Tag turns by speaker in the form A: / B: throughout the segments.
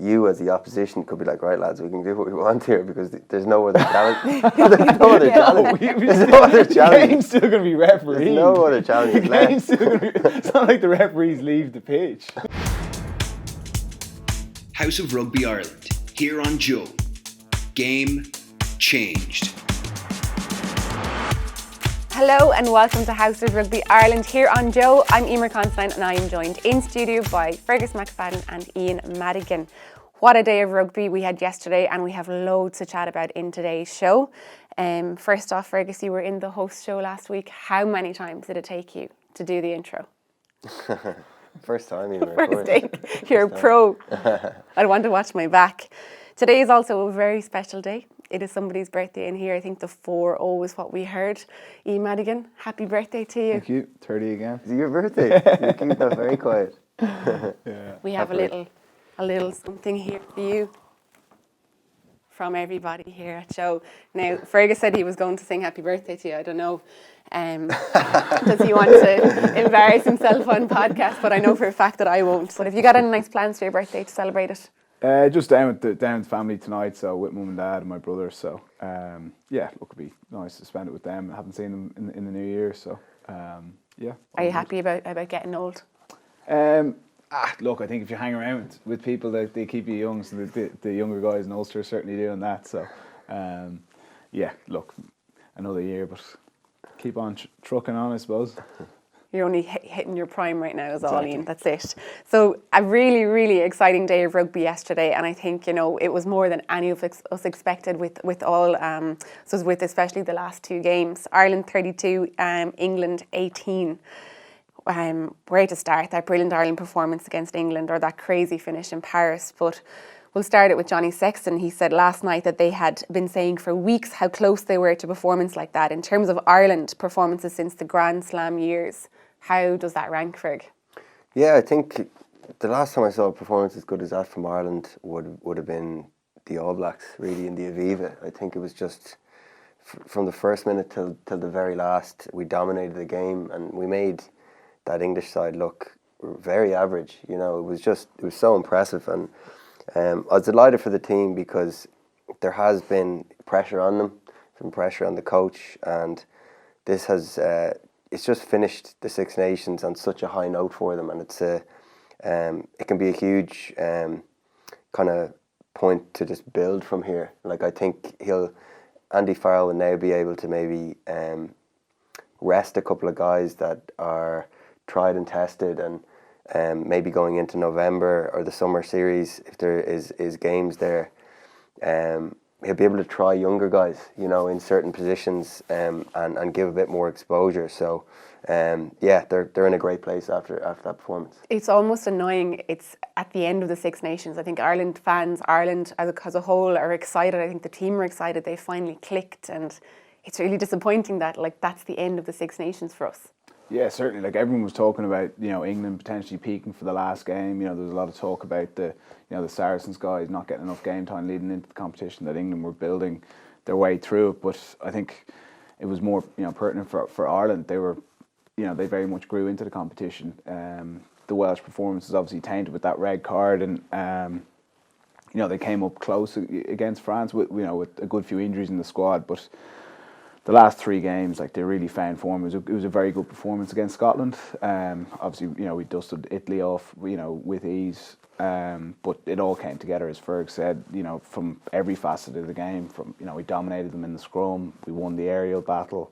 A: you as the opposition could be like, right lads, we can do what we want here because there's no other challenge. There's no other challenge. There's no other challenge.
B: The game's still going to be refereed.
A: There's no other challenge.
B: The game's still going to be. It's not like the referees leave the pitch.
C: House of Rugby Ireland, here on Joe. Game changed.
D: Hello and welcome to House of Rugby Ireland here on Joe. I'm Eimear and I am joined in studio by Fergus McFadden and Ian Madigan. What a day of rugby we had yesterday, and we have loads to chat about in today's show. First off, Fergus, you were in the host show last week. How many times did it take you to do the intro?
A: First time, Eimear.
D: First take. You're a pro. I want to watch my back. Today is also a very special day. It is somebody's birthday in here. I think the 4-0 is what we heard. Ian Madigan, happy birthday to you.
B: Thank you. 30 again.
A: Is it your birthday? You keep that very quiet.
B: Yeah.
D: We have a little something here for you from everybody here at Joe. Now, Fergus said he was going to sing happy birthday to you. I don't know. Does he want to embarrass himself on podcast? But I know for a fact that I won't. But have you got any nice plans for your birthday to celebrate it?
B: Just down with family tonight, so with mum and dad and my brother. So yeah, look, it'd be nice to spend it with them. I haven't seen them in the new year, so yeah.
D: Are you happy about getting old?
B: Look, I think if you hang around with people, they keep you young. So the younger guys in Ulster are certainly doing that. So yeah, look, another year, but keep on trucking on, I suppose.
D: You're only hitting your prime right now, is all,
B: Exactly.
D: Ian. That's it. So a really, really exciting day of rugby yesterday, and I think it was more than any of us expected with all. So with especially the last two games, Ireland 32, England 18. Where to start? That brilliant Ireland performance against England, or that crazy finish in Paris, but. We'll start it with Johnny Sexton. He said last night that they had been saying for weeks how close they were to performance like that. In terms of Ireland performances since the Grand Slam years, how does that rank, Ferg?
A: Yeah, I think the last time I saw a performance as good as that from Ireland would have been the All Blacks, really, in the Aviva. I think it was just from the first minute till the very last, we dominated the game and we made that English side look very average. It was so impressive, and I was delighted for the team because there has been pressure on them, some pressure on the coach, and this has it's just finished the Six Nations on such a high note for them, and it can be a huge kind of point to just build from here. Like, I think Andy Farrell will now be able to maybe rest a couple of guys that are tried and tested, and maybe going into November or the summer series, if there is games there, he'll be able to try younger guys, in certain positions, and give a bit more exposure. So, yeah, they're in a great place after that performance. It's
D: almost annoying. It's at the end of the Six Nations. I think Ireland fans, Ireland as a whole, are excited. I think the team are excited. They finally clicked, and it's really disappointing that that's the end of the Six Nations for us.
B: Yeah, certainly. Like, everyone was talking about, England potentially peaking for the last game. There was a lot of talk about the Saracens guys not getting enough game time leading into the competition, that England were building their way through it. But I think it was more, pertinent for Ireland. They were, they very much grew into the competition. The Welsh performance was obviously tainted with that red card, and they came up close against France with a good few injuries in the squad, but the last three games, they really found form. It was a very good performance against Scotland. Obviously, we dusted Italy off, with ease. But it all came together, as Ferg said, from every facet of the game. We dominated them in the scrum. We won the aerial battle.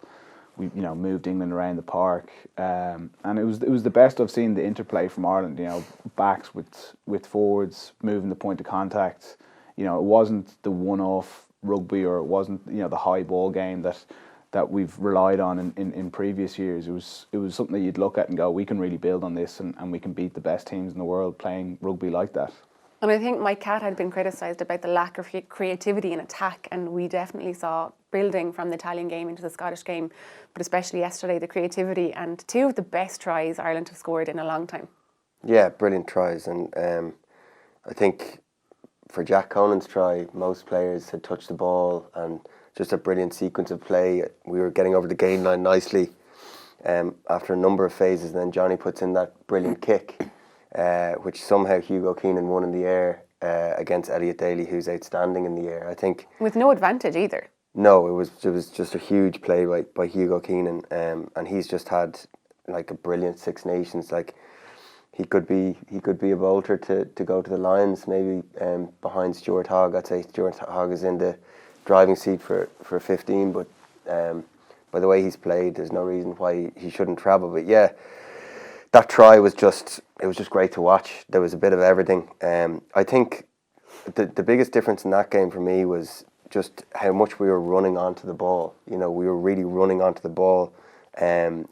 B: We, moved England around the park. And it was the best I've seen the interplay from Ireland. Backs with forwards, moving the point of contact. It wasn't the one-off rugby, or it wasn't the high ball game that we've relied on in previous years. It was something that you'd look at and go, we can really build on this, and we can beat the best teams in the world playing rugby like that.
D: And I think Mike Catt had been criticised about the lack of creativity in attack, and we definitely saw building from the Italian game into the Scottish game, but especially yesterday, the creativity, and two of the best tries Ireland have scored in a long time. Yeah, brilliant tries, and I think for Jack Conan's try, most players had touched the ball, and just a brilliant sequence of play. We were getting over the gain line nicely after a number of phases, and then Johnny puts in that brilliant kick, which somehow Hugo Keenan won in the air,
A: against Elliot Daly, who's outstanding in the air. I think
D: with no advantage either.
A: no, it was just a huge play by Hugo Keenan, and he's just had like a brilliant Six Nations. Like he could be a bolter to go to the Lions, maybe behind Stuart Hogg. I'd say Stuart Hogg is in the driving seat for 15, but by the way he's played, there's no reason why he shouldn't travel. But yeah, that try was just great to watch. There was a bit of everything. I think the biggest difference in that game for me was just how much we were running onto the ball. You know, we were really running onto the ball, and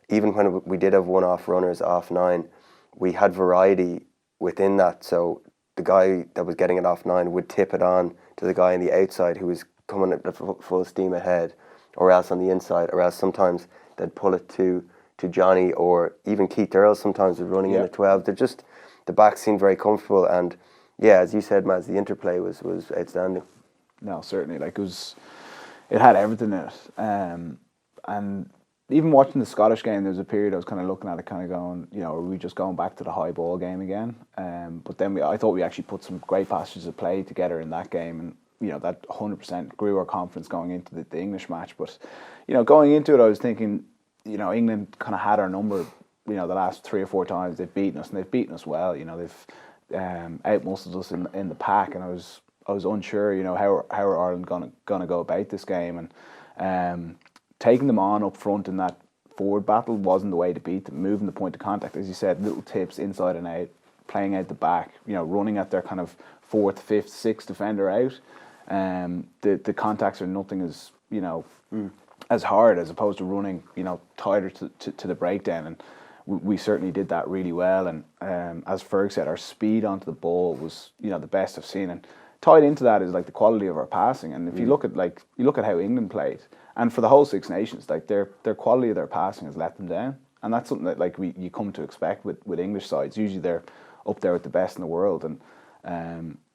A: even when we did have one-off runners off 9, we had variety within that. So the guy that was getting it off 9 would tip it on to the guy on the outside who was coming at full steam ahead, or else on the inside, or else sometimes they'd pull it to Johnny, or even Keith Earl sometimes was running in at 12. The back seemed very comfortable, and yeah, as you said, Maz, the interplay was outstanding.
B: No, certainly. Like it had everything in it. And even watching the Scottish game, there was a period I was kind of looking at it, kind of going, you know, are we just going back to the high ball game again? But then I thought we actually put some great passages of play together in that game, and you know that 100% grew our confidence going into the English match. But you know, going into it, I was thinking, you know, England kind of had our number. You know, the last 3 or 4 times they've beaten us, and they've beaten us well. You know, they've outmuscled us in the pack, and I was unsure, you know, how are Ireland gonna go about this game, and taking them on up front in that forward battle wasn't the way to beat them. Moving the point of contact, as you said, little tips inside and out, playing out the back, you know, running at their kind of 4th, 5th, 6th defender out. The contacts are nothing as, you know, as hard, as opposed to running, you know, tighter to the breakdown, and we certainly did that really well. And as Ferg said, our speed onto the ball was, you know, the best I've seen, and tied into that is like the quality of our passing. And if you look at how England played, and for the whole Six Nations, like their quality of their passing has let them down, and that's something that like you come to expect with English sides. Usually they're up there with the best in the world, and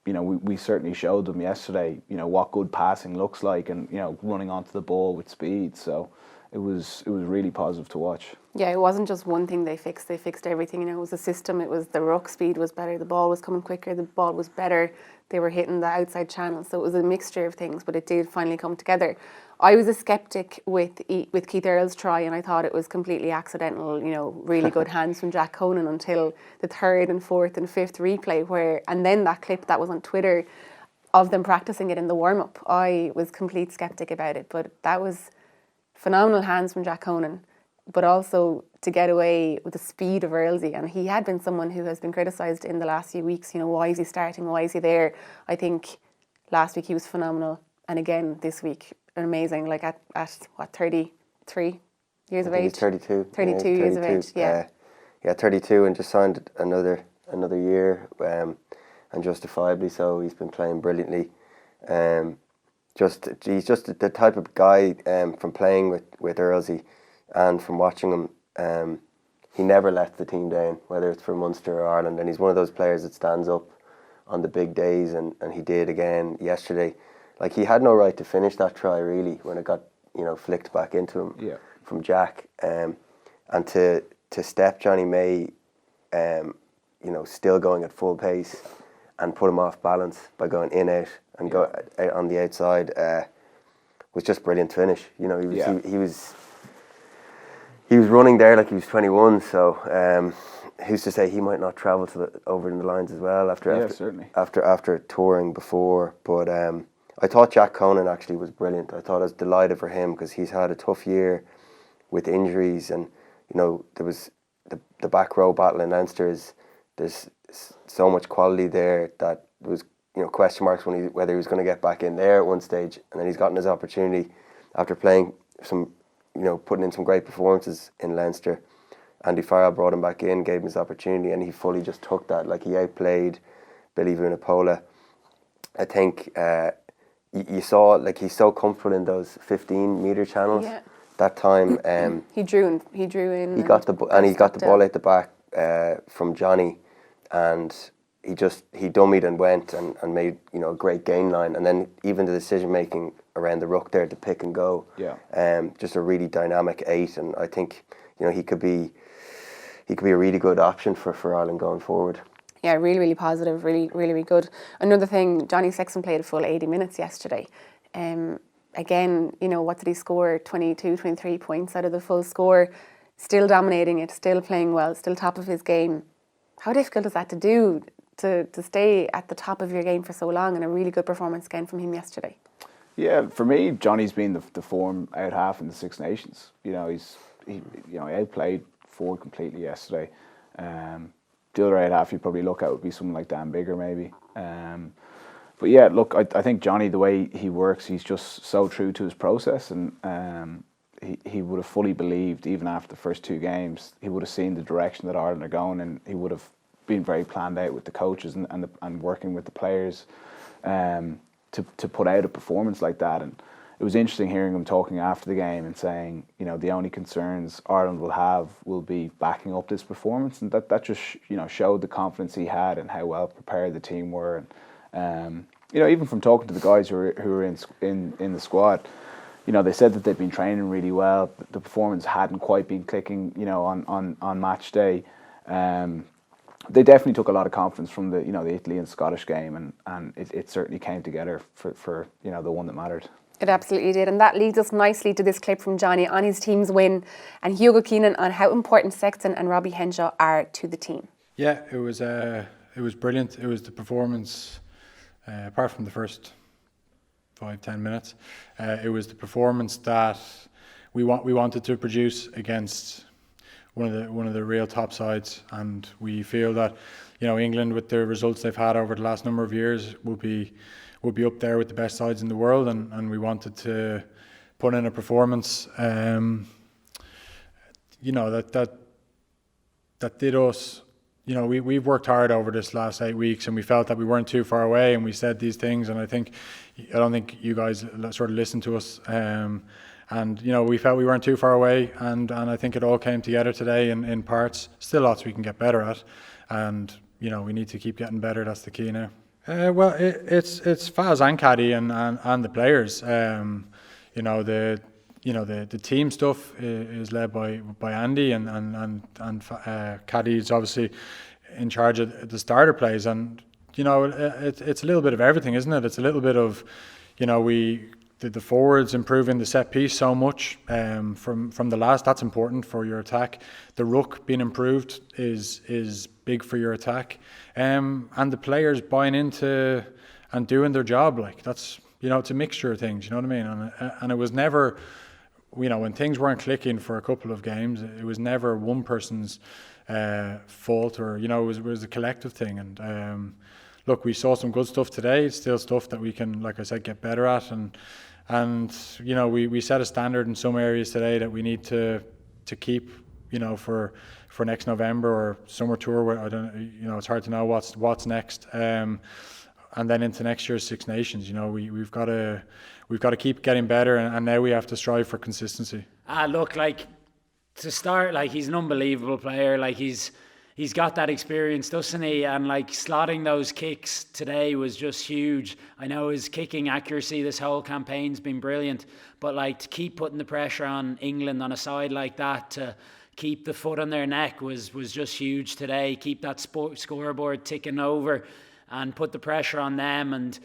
B: you know, we certainly showed them yesterday, you know, what good passing looks like, and you know, running onto the ball with speed. So it was really positive to watch.
D: Yeah, it wasn't just one thing they fixed everything. You know, it was a system. It was the ruck speed was better, the ball was coming quicker, the ball was better, they were hitting the outside channel. So it was a mixture of things, but it did finally come together. I was a sceptic with Keith Earl's try, and I thought it was completely accidental, you know, really good hands from Jack Conan, until the 3rd and 4th and 5th replay, and then that clip that was on Twitter of them practicing it in the warm-up. I was complete sceptic about it, but that was phenomenal hands from Jack Conan, but also to get away with the speed of Earlsy. And he had been someone who has been criticised in the last few weeks, you know, why is he starting, why is he there? I think last week he was phenomenal, and again this week, amazing, like at what, 33 years of age?
A: He's 32.
D: 32 years of age, yeah.
A: Yeah, 32, and just signed another year, and justifiably so. He's been playing brilliantly. He's just the type of guy, from playing with Earlsy and from watching him, he never lets the team down, whether it's for Munster or Ireland, and he's one of those players that stands up on the big days, and he did again yesterday. Like, he had no right to finish that try, really, when it got, you know, flicked back into him from Jack, and to step Johnny May, you know, still going at full pace, and put him off balance by going in out and go out on the outside, was just brilliant finish. You know, he was running there like he was 21. So who's to say he might not travel over in the lines as well after touring before. But I thought Jack Conan actually was brilliant. I thought I was delighted for him, because he's had a tough year with injuries, and you know, there was the back row battle in Leinster. There's so much quality there that there was, you know, question marks whether he was going to get back in there at one stage, and then he's gotten his opportunity after playing some, you know, putting in some great performances in Leinster. Andy Farrell brought him back in, gave him his opportunity, and he fully just took that. Like, he outplayed Billy Vunipola. I think you saw, like, he's so comfortable in those 15-metre channels. Yeah. That time,
D: he drew in.
A: He got the ball out the back from Johnny, and he dummied and went and made, you know, a great gain line, and then even the decision making around the ruck there to pick and go. Yeah. Just a really dynamic 8, and I think, you know, he could be a really good option for Ireland going forward.
D: Yeah, really, really positive, really, really, really good. Another thing, Johnny Sexton played a full 80 minutes yesterday. Again, you know, what did he score? 22, 23 points out of the full score. Still dominating it, still playing well, still top of his game. How difficult is that to do, to stay at the top of your game for so long, and a really good performance again from him yesterday?
B: Yeah, for me, Johnny's been the form out half in the Six Nations. You know, he outplayed Ford completely yesterday. The other out half you'd probably look at would be someone like Dan Biggar maybe. But yeah, look, I think Johnny, the way he works, he's just so true to his process, and he would have fully believed, even after the first two games, he would have seen the direction that Ireland are going, and he would have been very planned out with the coaches and working with the players to put out a performance like that. And it was interesting hearing him talking after the game and saying, you know, the only concerns Ireland will have will be backing up this performance, and that just showed the confidence he had and how well prepared the team were. And you know, even from talking to the guys who were in the squad, you know, they said that they'd been training really well. The performance hadn't quite been clicking, you know, on match day. They definitely took a lot of confidence from the Italy and Scottish game, and it certainly came together for the one that mattered.
D: It absolutely did, and that leads us nicely to this clip from Johnny on his team's win, and Hugo Keenan on how important Sexton and Robbie Henshaw are to the team.
E: Yeah, it was brilliant. It was the performance, apart from the first 5-10 minutes, it was the performance that we wanted to produce against one of the real top sides, and we feel that, you know, England, with the results they've had over the last number of years, will be up there with the best sides in the world, and we wanted to put in a performance, you know, that did us. You know, we've worked hard over this last 8 weeks, and we felt that we weren't too far away, and we said these things, and I don't think you guys sort of listened to us, and you know, we felt we weren't too far away, and I think it all came together today in parts. Still lots we can get better at, and you know, we need to keep getting better. That's the key now. Well, it's Faz and Caddy and the players. You know, the team stuff is led by Andy, and Caddy is obviously in charge of the starter plays, and you know, it's a little bit of everything, isn't it? It's a little bit of, you know, the forwards improving the set piece so much from the last. That's important for your attack. The ruck being improved is big for your attack, and the players buying into and doing their job. Like, that's, you know, it's a mixture of things. You know what I mean? And it was never, you know, when things weren't clicking for a couple of games, it was never one person's fault, or, you know, it was a collective thing. And look, we saw some good stuff today. It's still stuff that we can, like I said, get better at, and you know, we set a standard in some areas today that we need to keep, you know, for next November or summer tour, where I don't, you know, it's hard to know what's next, and then into next year's Six Nations. You know, we've got to keep getting better, and now we have to strive for consistency.
F: Look, like, to start, like, he's an unbelievable player. Like, he's got that experience, doesn't he? And like, slotting those kicks today was just huge. I know his kicking accuracy this whole campaign's been brilliant, but like, to keep putting the pressure on England on a side like that, to keep the foot on their neck was just huge today. Keep that scoreboard ticking over and put the pressure on them, and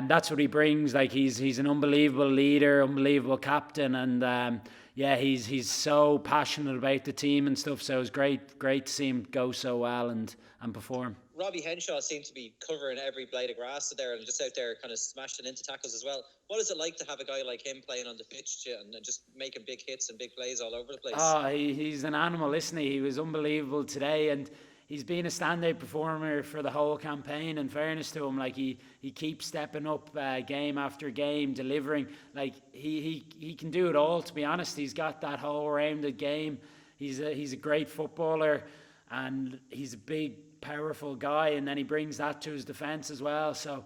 F: that's what he brings. Like, he's an unbelievable leader, unbelievable captain, and yeah, he's so passionate about the team and stuff. So it was great to see him go so well and perform.
G: Robbie Henshaw seemed to be covering every blade of grass there, and just out there kind of smashing into tackles as well. What is it like to have a guy like him playing on the pitch and just making big hits and big plays all over the place?
F: He's an animal, isn't he? He was unbelievable today, and he's been a standout performer for the whole campaign. In fairness to him, like, he keeps stepping up game after game, delivering. Like, he can do it all, to be honest. He's got that whole rounded game. He's a great footballer, and he's a big, powerful guy, and then he brings that to his defence as well. So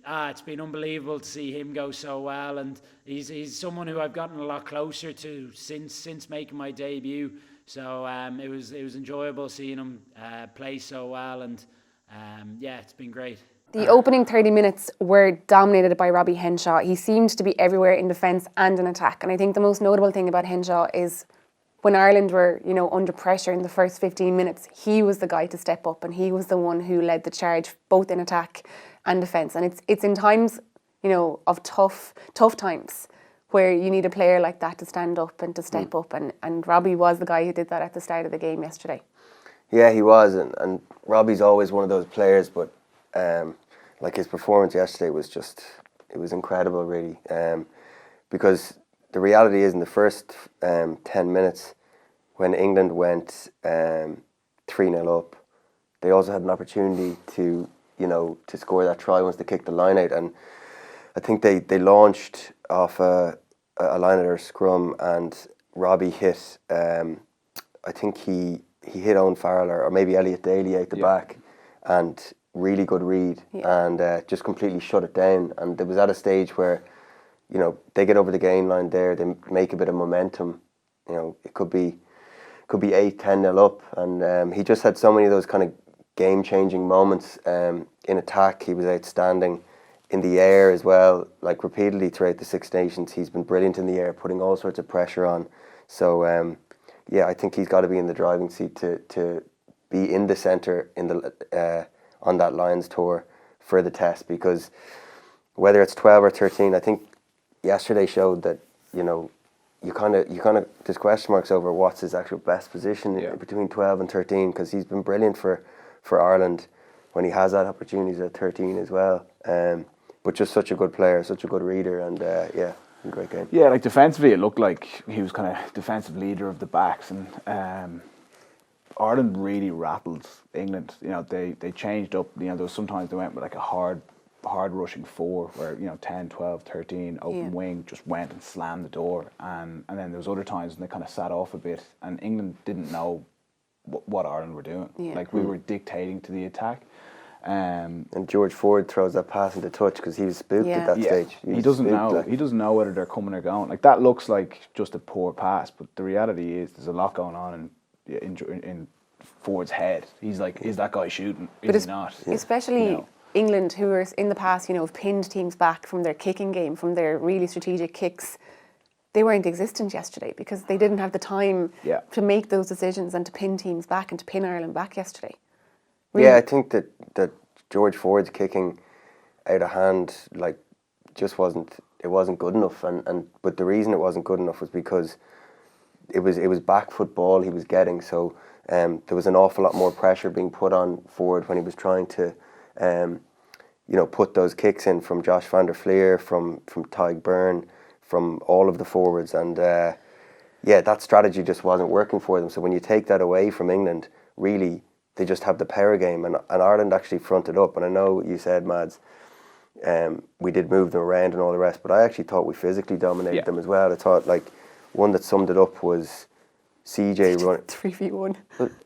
F: it's been unbelievable to see him go so well, and he's someone who I've gotten a lot closer to since making my debut. So it was enjoyable seeing him play so well, and yeah, it's been great.
D: The opening 30 minutes were dominated by Robbie Henshaw. He seemed to be everywhere in defence and in attack, and I think the most notable thing about Henshaw is when Ireland were, you know, under pressure in the first 15 minutes, he was the guy to step up, and he was the one who led the charge both in attack and defence. And it's in times, you know, of tough times where you need a player like that to stand up and to step up, and Robbie was the guy who did that at the start of the game yesterday.
A: Yeah, he was, and Robbie's always one of those players, but like his performance yesterday was just, it was incredible really, because the reality is in the first 10 minutes when England went 3-0 up, they also had an opportunity to, you know, to score that try once they kicked the line out, and I think they launched off a line out or scrum, and Robbie hit, I think he hit Owen Farrell or maybe Elliot Daly out the back, and really good read, and just completely shut it down. And it was at a stage where, you know, they get over the gain line there, they make a bit of momentum, you know, it could be 8-10-0 up, and he just had so many of those kind of game-changing moments in attack. He was outstanding in the air as well, like repeatedly throughout the Six Nations. He's been brilliant in the air, putting all sorts of pressure on. So yeah, I think he's got to be in the driving seat to be in the centre in the on that Lions tour for the test, because whether it's 12 or 13, I think yesterday showed that, you know, you kind of there's question marks over what's his actual best position between 12 and 13, because he's been brilliant for Ireland when he has had opportunities at 13 as well. But just such a good player, such a good reader, and yeah, a great game.
B: Yeah, like defensively, it looked like he was kind of defensive leader of the backs, and Ireland really rattled England. You know, they changed up. You know, there was sometimes they went with like a hard rushing four, where, you know, 10, 12, 13 open wing just went and slammed the door, and then there was other times when they kind of sat off a bit, and England didn't know what Ireland were doing. Like, we were dictating to the attack.
A: And George Ford throws that pass into touch because he was spooked at that stage.
B: He doesn't know. Like, he doesn't know whether they're coming or going. Like, that looks like just a poor pass, but the reality is there's a lot going on in Ford's head. He's like, is that guy shooting? Is he not?
D: Especially,
B: you know,
D: England, who are in the past, you know, have pinned teams back from their kicking game, from their really strategic kicks. They weren't existent yesterday because they didn't have the time to make those decisions and to pin teams back and to pin Ireland back yesterday. Really?
A: Yeah, I think that George Ford's kicking out of hand, like, just wasn't good enough, and but the reason it wasn't good enough was because it was back foot ball he was getting, so there was an awful lot more pressure being put on Ford when he was trying to you know, put those kicks in from Josh van der Fleer, from Tadhg Beirne, from all of the forwards, and yeah, that strategy just wasn't working for them. So when you take that away from England, really, they just have the power game, and Ireland actually fronted up. And I know you said, Mads, we did move them around and all the rest, but I actually thought we physically dominated them as well. I thought, like, one that summed it up was CJ running
D: 3v1.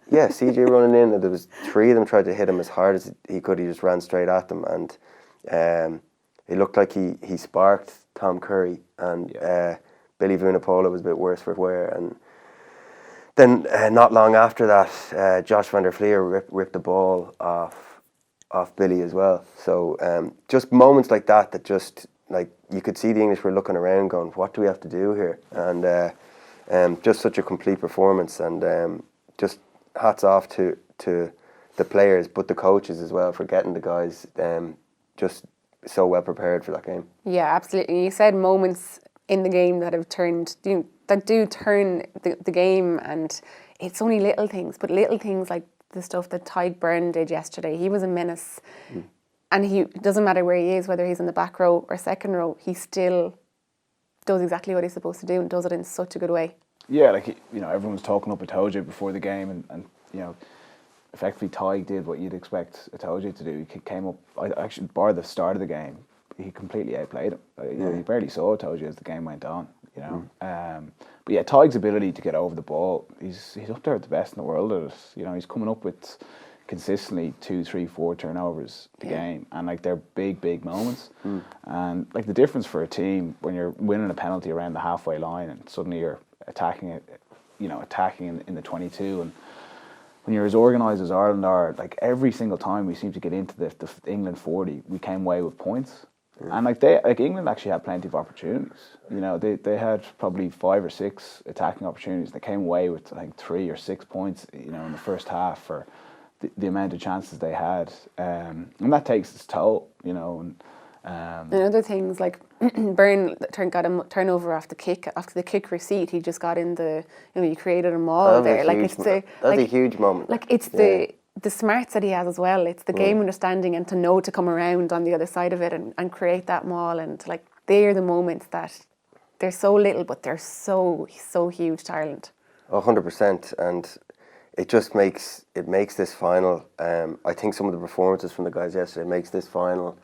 A: Yeah, CJ running in, and there was three of them tried to hit him as hard as he could. He just ran straight at them, and it looked like he sparked Tom Curry, and Billy Vunipola was a bit worse for wear. And then not long after that, Josh van der Fleer ripped the ball off Billy as well. So just moments like that just, like, you could see the English were looking around going, what do we have to do here? And just such a complete performance, and just hats off to the players, but the coaches as well, for getting the guys just so well prepared for that game.
D: Yeah, absolutely. You said moments in the game that have turned, that do turn the game, and it's only little things, but little things like the stuff that Tadhg Beirne did yesterday. He was a menace, and he doesn't matter where he is, whether he's in the back row or second row, he still does exactly what he's supposed to do and does it in such a good way. Yeah,
B: like, you know, everyone was talking up Tadhg before the game, and you know, effectively Tadhg did what you'd expect Tadhg to do. He came up, actually, bar the start of the game, he completely outplayed him. You know, you barely saw Tadhg as the game went on. You know, but yeah, Tadhg's ability to get over the ball, he's up there at the best in the world at it. You know, he's coming up with consistently 2, 3, 4 turnovers a game, and like, they're big moments. And like, the difference for a team when you're winning a penalty around the halfway line and suddenly you're attacking it, you know, attacking in the 22, and when you're as organised as Ireland are, like, every single time we seem to get into the England 40, we came away with points. And England actually had plenty of opportunities. You know, they had probably 5 or 6 attacking opportunities. They came away with, I think, 3 or 6 points, you know, in the first half for the amount of chances they had. And that takes its toll, you know. And
D: other things like Beirne got a turnover after the kick receipt. He just got in he created a maul there.
A: That's a huge moment.
D: Like it's the smarts that he has as well. It's the game understanding and to know to come around on the other side of it and create that maul. And like they're the moments that they're so little, but they're so huge to Ireland.
A: 100%, and it just makes this final. I think some of the performances from the guys yesterday makes this final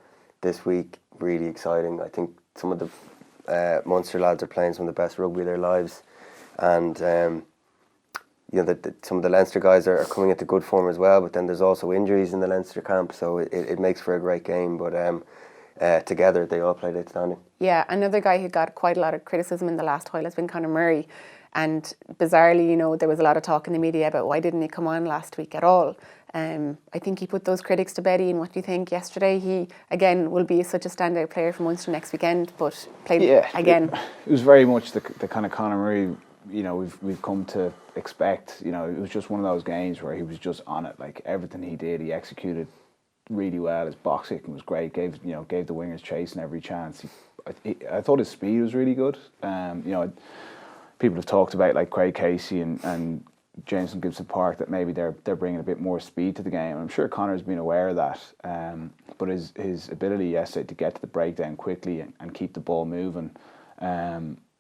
A: this week really exciting. I think some of the Munster lads are playing some of the best rugby of their lives, and you know, some of the Leinster guys are coming into good form as well, but then there's also injuries in the Leinster camp, so it makes for a great game. But together they all played outstanding. Yeah,
D: another guy who got quite a lot of criticism in the last while has been Conor Murray, and bizarrely, you know, there was a lot of talk in the media about why didn't he come on last week at all. I think he put those critics to bed. And what do you think yesterday? He again will be such a standout player for Munster next weekend, but played again.
B: It was very much the kind of Conor Murray, you know, we've come to expect. You know, it was just one of those games where he was just on it. Like everything he did, he executed really well. His box kicking was great. Gave the wingers chasing every chance. I thought his speed was really good. You know, people have talked about like Craig Casey and Jameson Gibson Park, that maybe they're bringing a bit more speed to the game. I'm sure Conor's been aware of that. But his ability yesterday to get to the breakdown quickly and keep the ball moving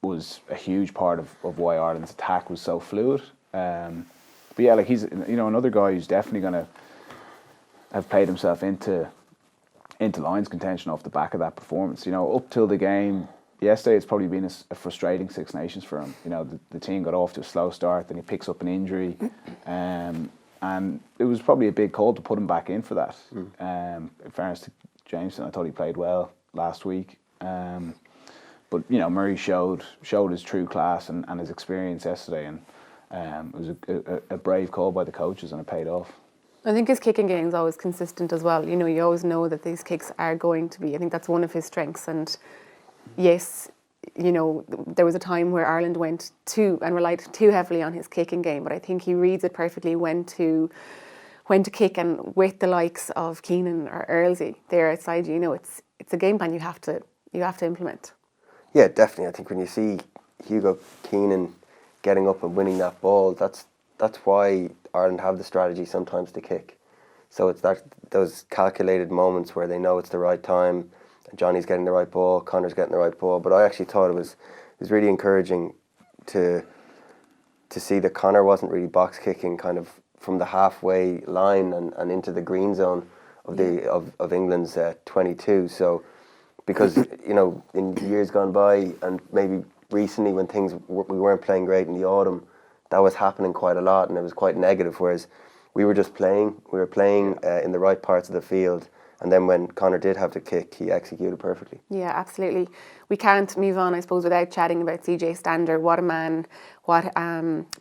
B: was a huge part of why Ireland's attack was so fluid. But yeah, like he's, you know, another guy who's definitely going to have played himself into Lions contention off the back of that performance. You know, up till the game yesterday, it's probably been a frustrating Six Nations for him. You know, the team got off to a slow start, then he picks up an injury, and it was probably a big call to put him back in for that. In fairness to Jameson, I thought he played well last week. But you know, Murray showed his true class and his experience yesterday, and it was a brave call by the coaches, and it paid off.
D: I think his kicking game is always consistent as well. You know, you always know that these kicks are going to be. I think that's one of his strengths. And yes, you know, there was a time where Ireland went and relied too heavily on his kicking game, but I think he reads it perfectly when to kick, and with the likes of Keenan or Earlsey there outside, you know, it's a game plan you have to implement.
A: Yeah, definitely. I think when you see Hugo, Keenan getting up and winning that ball, that's why Ireland have the strategy sometimes to kick. So it's those calculated moments where they know it's the right time. Johnny's getting the right ball, Conor's getting the right ball. But I actually thought it was really encouraging to see that Conor wasn't really box kicking kind of from the halfway line and into the green zone of England's 22. So because you know, in years gone by and maybe recently when we weren't playing great in the autumn, that was happening quite a lot and it was quite negative. Whereas we were playing in the right parts of the field. And then when Conor did have to kick, he executed perfectly. Yeah, absolutely. We can't move on, I suppose, without chatting about CJ Stander. What a man, what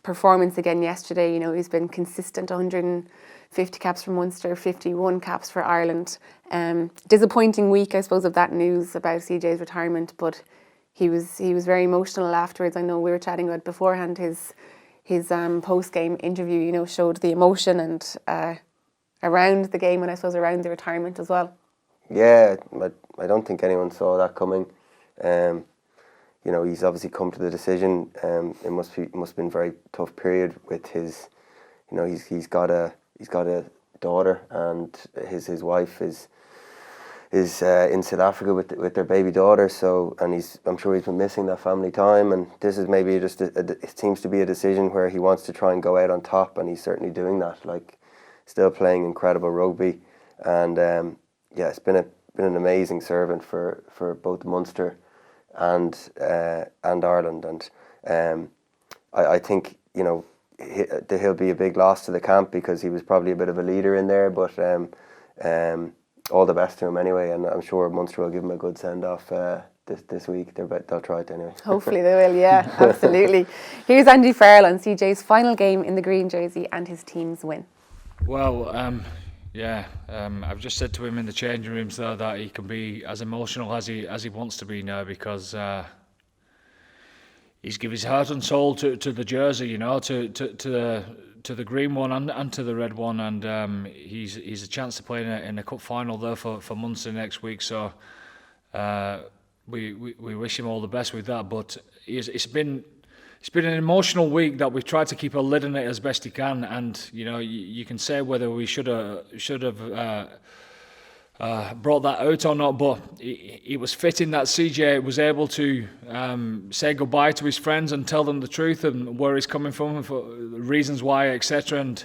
A: performance again yesterday. You know, he's been consistent, 150 caps for Munster, 51 caps for Ireland. Disappointing week, I suppose, of that news about CJ's retirement, but he was very emotional afterwards. I know we were chatting about beforehand, his post-game interview, you know, showed the emotion and around the game and I suppose around the retirement as well. Yeah, I don't think anyone saw that coming. You know, he's obviously come to the decision. It must have been a very tough period with his, you know, he's got a daughter and his wife is in South Africa with their baby daughter. So, and I'm sure he's been missing that family time. And this is maybe just it seems to be a decision where he wants to try and go out on top, and he's certainly doing that. Like, still playing incredible rugby, and yeah, it's been an amazing servant for both Munster and Ireland, and I think, you know, he'll be a big loss to the camp because he was probably a bit of a leader in there, but all the best to him anyway, and I'm sure Munster will give him a good send off this week. They'll try it anyway. Hopefully they will, yeah, absolutely. Here's Andy Farrell on CJ's final game in the green jersey and his team's win.
H: Well, Yeah, I've just said to him in the changing rooms though that he can be as emotional as he wants to be now, because he's given his heart and soul to the jersey, you know, to the green one and to the red one, and he's a chance to play in a cup final there for Munster next week. So we wish him all the best with that. But it's been an emotional week that we've tried to keep a lid on it as best he can, and you know you can say whether we should have brought that out or not, but it was fitting that CJ was able to say goodbye to his friends and tell them the truth and where he's coming from and for the reasons why, etc. And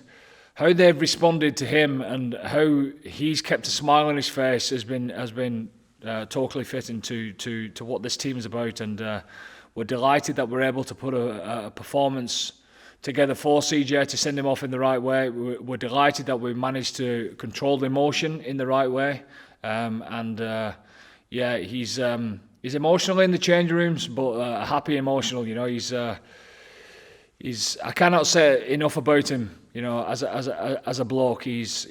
H: how they've responded to him and how he's kept a smile on his face has been totally fitting to what this team is about. And we're delighted that we're able to put a performance together for CJ to send him off in the right way. We're delighted that we managed to control the emotion in the right way, yeah, he's emotional in the changing rooms, but happy emotional. You know, he's I cannot say enough about him. You know, as a bloke, he's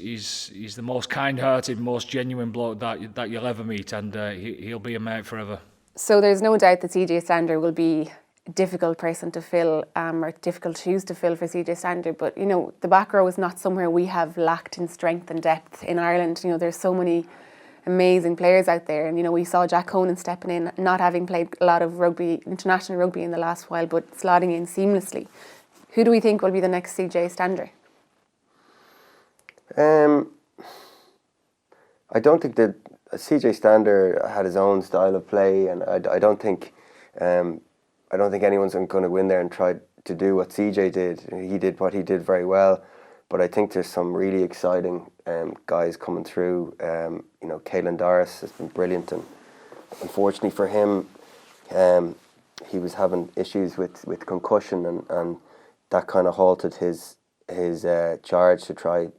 H: the most kind-hearted, most genuine bloke that you'll ever meet, and he'll be a mate forever.
D: So there's no doubt that CJ Stander will be a difficult person to fill, or difficult shoes to fill for CJ Stander. But you know, the back row is not somewhere we have lacked in strength and depth in Ireland. You know, there's so many amazing players out there, and you know, we saw Jack Conan stepping in, not having played a lot of rugby, international rugby in the last while, but slotting in seamlessly. Who do we think will be the next CJ Stander?
A: I don't think that CJ Stander had his own style of play, and I don't think anyone's going to win there and try to do what CJ did. He did what he did very well, but I think there's some really exciting guys coming through. You know, Caelan Doris has been brilliant, and unfortunately for him, he was having issues with concussion, and that kind of halted his charge to try, you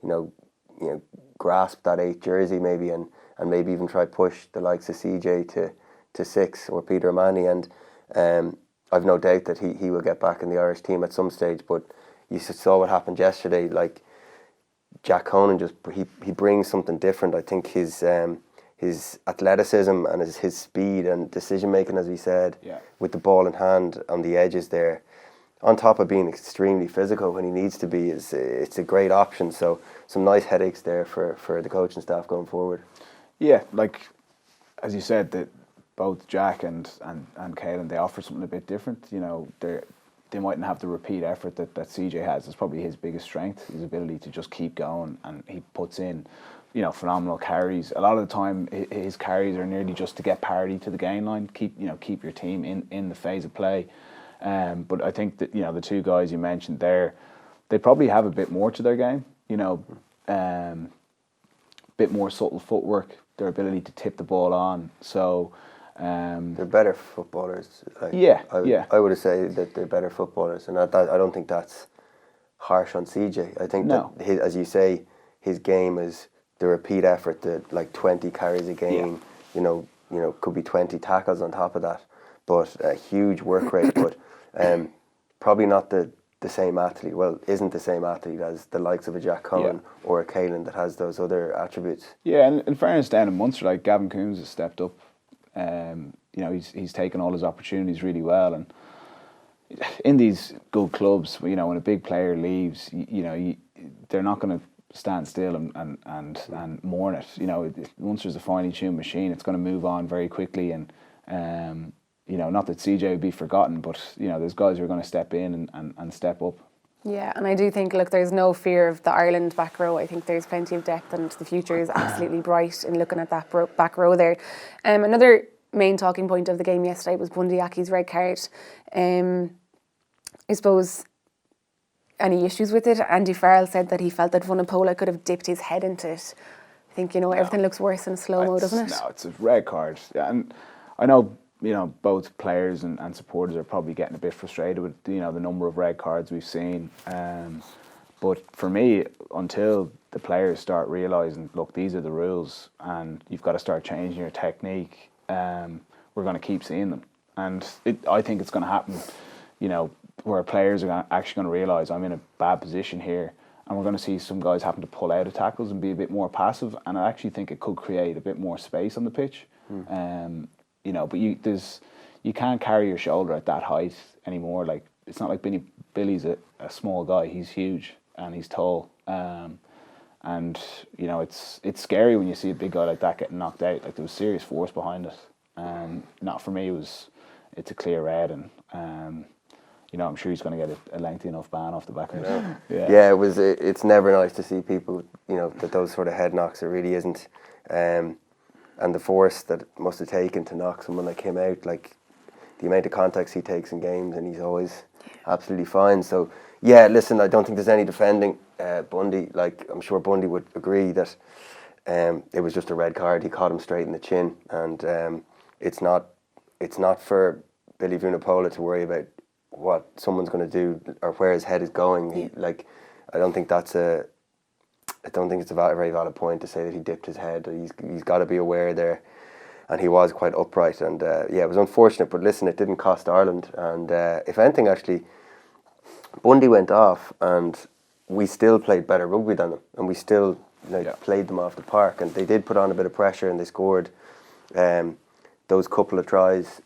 A: know, grasp that 8 jersey maybe, and maybe even try push the likes of CJ to 6 or Peter O'Mahony, and I've no doubt that he will get back in the Irish team at some stage. But you saw what happened yesterday. Like, Jack Conan he brings something different. I think his athleticism and his speed and decision making, as we said, with the ball in hand on the edges there, on top of being extremely physical when he needs to be, it's a great option. So some nice headaches there for the coaching staff going forward. Yeah,
B: like as you said, that both Jack and Caelan, they offer something a bit different. You know, they mightn't have the repeat effort that CJ has. It's probably his biggest strength, his ability to just keep going, and he puts in, you know, phenomenal carries. A lot of the time, his carries are nearly just to get parity to the gain line, keep your team in the phase of play. But I think that, you know, the two guys you mentioned there, they probably have a bit more to their game. You know, bit more subtle footwork, their ability to tip the ball on. So
A: they're better footballers. I would say that they're better footballers, and I don't think that's harsh on CJ. I think that as you say, his game is the repeat effort, the like 20 carries a game. You know, could be 20 tackles on top of that, but a huge work rate. But probably not the same athlete. Well, isn't the same athlete as the likes of a Jack Conan or a Caelan that has those other attributes. Yeah, and in fairness, down in Munster, like Gavin Coombs has stepped up. You know, he's taken all his opportunities really well, and in these good clubs, you know, when a big player leaves, they're not going to stand still and mourn it. You know, Munster's a finely tuned machine. It's going to move on very quickly, and you know, not that CJ would be forgotten, but you know, there's guys who are going to step in and step up. Yeah, and I do think, look, there's no fear of the Ireland back row. I think there's plenty of depth, and the future is absolutely bright in looking at that back row there. Another main talking point of the game yesterday was Bundee Aki's red card. I suppose, any issues with it? Andy Farrell said that he felt that Vunipola could have dipped his head into it. I think, you know, everything looks worse in slow-mo, doesn't it? No, it's a red card. Yeah, and I know, you know, both players and supporters are probably getting a bit frustrated with, you know, the number of red cards we've seen. But for me, until the players start realising, look, these are the rules and you've got to start changing your technique, we're going to keep seeing them. And I think it's going to happen, you know, where players are actually going to realise I'm in a bad position here
B: and we're going to see some guys having to pull out of tackles and be a bit more passive. And I actually think it could create a bit more space on the pitch. You know, but you can't carry your shoulder at that height anymore. Like, it's not like Billy's a small guy. He's huge and he's tall. And you know, it's scary when you see a big guy like that getting knocked out. Like, there was serious force behind it. Not for me. It's a clear red, and you know, I'm sure he's going to get a lengthy enough ban off the back of it.
A: Yeah, it's never nice to see people, you know, that those sort of head knocks. It really isn't. And the force that it must have taken to knock someone like him out, like the amount of contacts he takes in games, and he's always absolutely fine. So yeah, listen, I don't think there's any defending Bundee. Like, I'm sure Bundee would agree that it was just a red card. He caught him straight in the chin, and it's not for Billy Vunipola to worry about what someone's going to do or where his head is going. I don't think it's a very valid point to say that he dipped his head. He's got to be aware there, and he was quite upright. And yeah, it was unfortunate, but listen, it didn't cost Ireland. And if anything, actually, Bundee went off, and we still played better rugby than them, and we still played them off the park. And they did put on a bit of pressure, and they scored those couple of tries.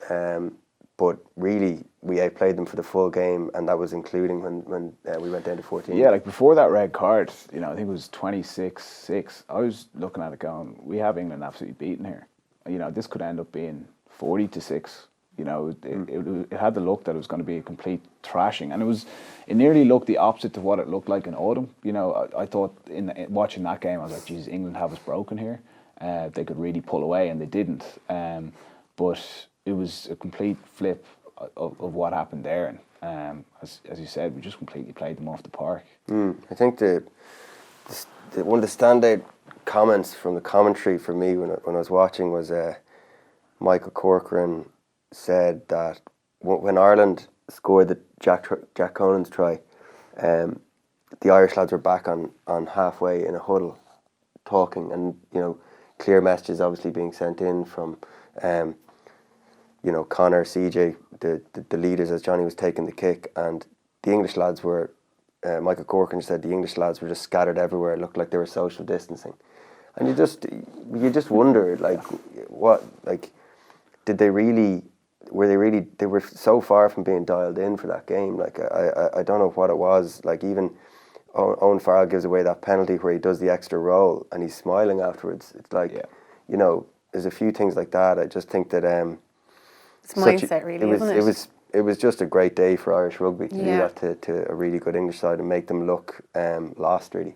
A: But really, we outplayed them for the full game, and that was including when we went down to 14.
B: Yeah, like before that red card, you know, I think it was 26-6. I was looking at it going, we have England absolutely beaten here. You know, this could end up being 40-6. You know, it had the look that it was going to be a complete thrashing, and it nearly looked the opposite to what it looked like in autumn. You know, I thought in watching that game, I was like, Jesus, England have us broken here. They could really pull away, and they didn't. But it was a complete flip of what happened there, and as you said, we just completely played them off the park.
A: I think one of the standout comments from the commentary for me when I was watching was Michael Corcoran said that when Ireland scored the Jack Conan's try, the Irish lads were back on halfway in a huddle talking, and you know, clear messages obviously being sent in from you know, Conor, CJ, the leaders as Johnny was taking the kick, and the English lads were, Michael Corcoran said the English lads were just scattered everywhere. It looked like they were social distancing. And you just wonder, like, what, like, did they really, they were so far from being dialed in for that game. Like, I don't know what it was. Like, even Owen Farrell gives away that penalty where he does the extra roll and he's smiling afterwards. It's like, you know, there's a few things like that. I just think that
D: it's mindset, really, isn't it?
A: It was just a great day for Irish rugby to do that to a really good English side and make them look lost, really.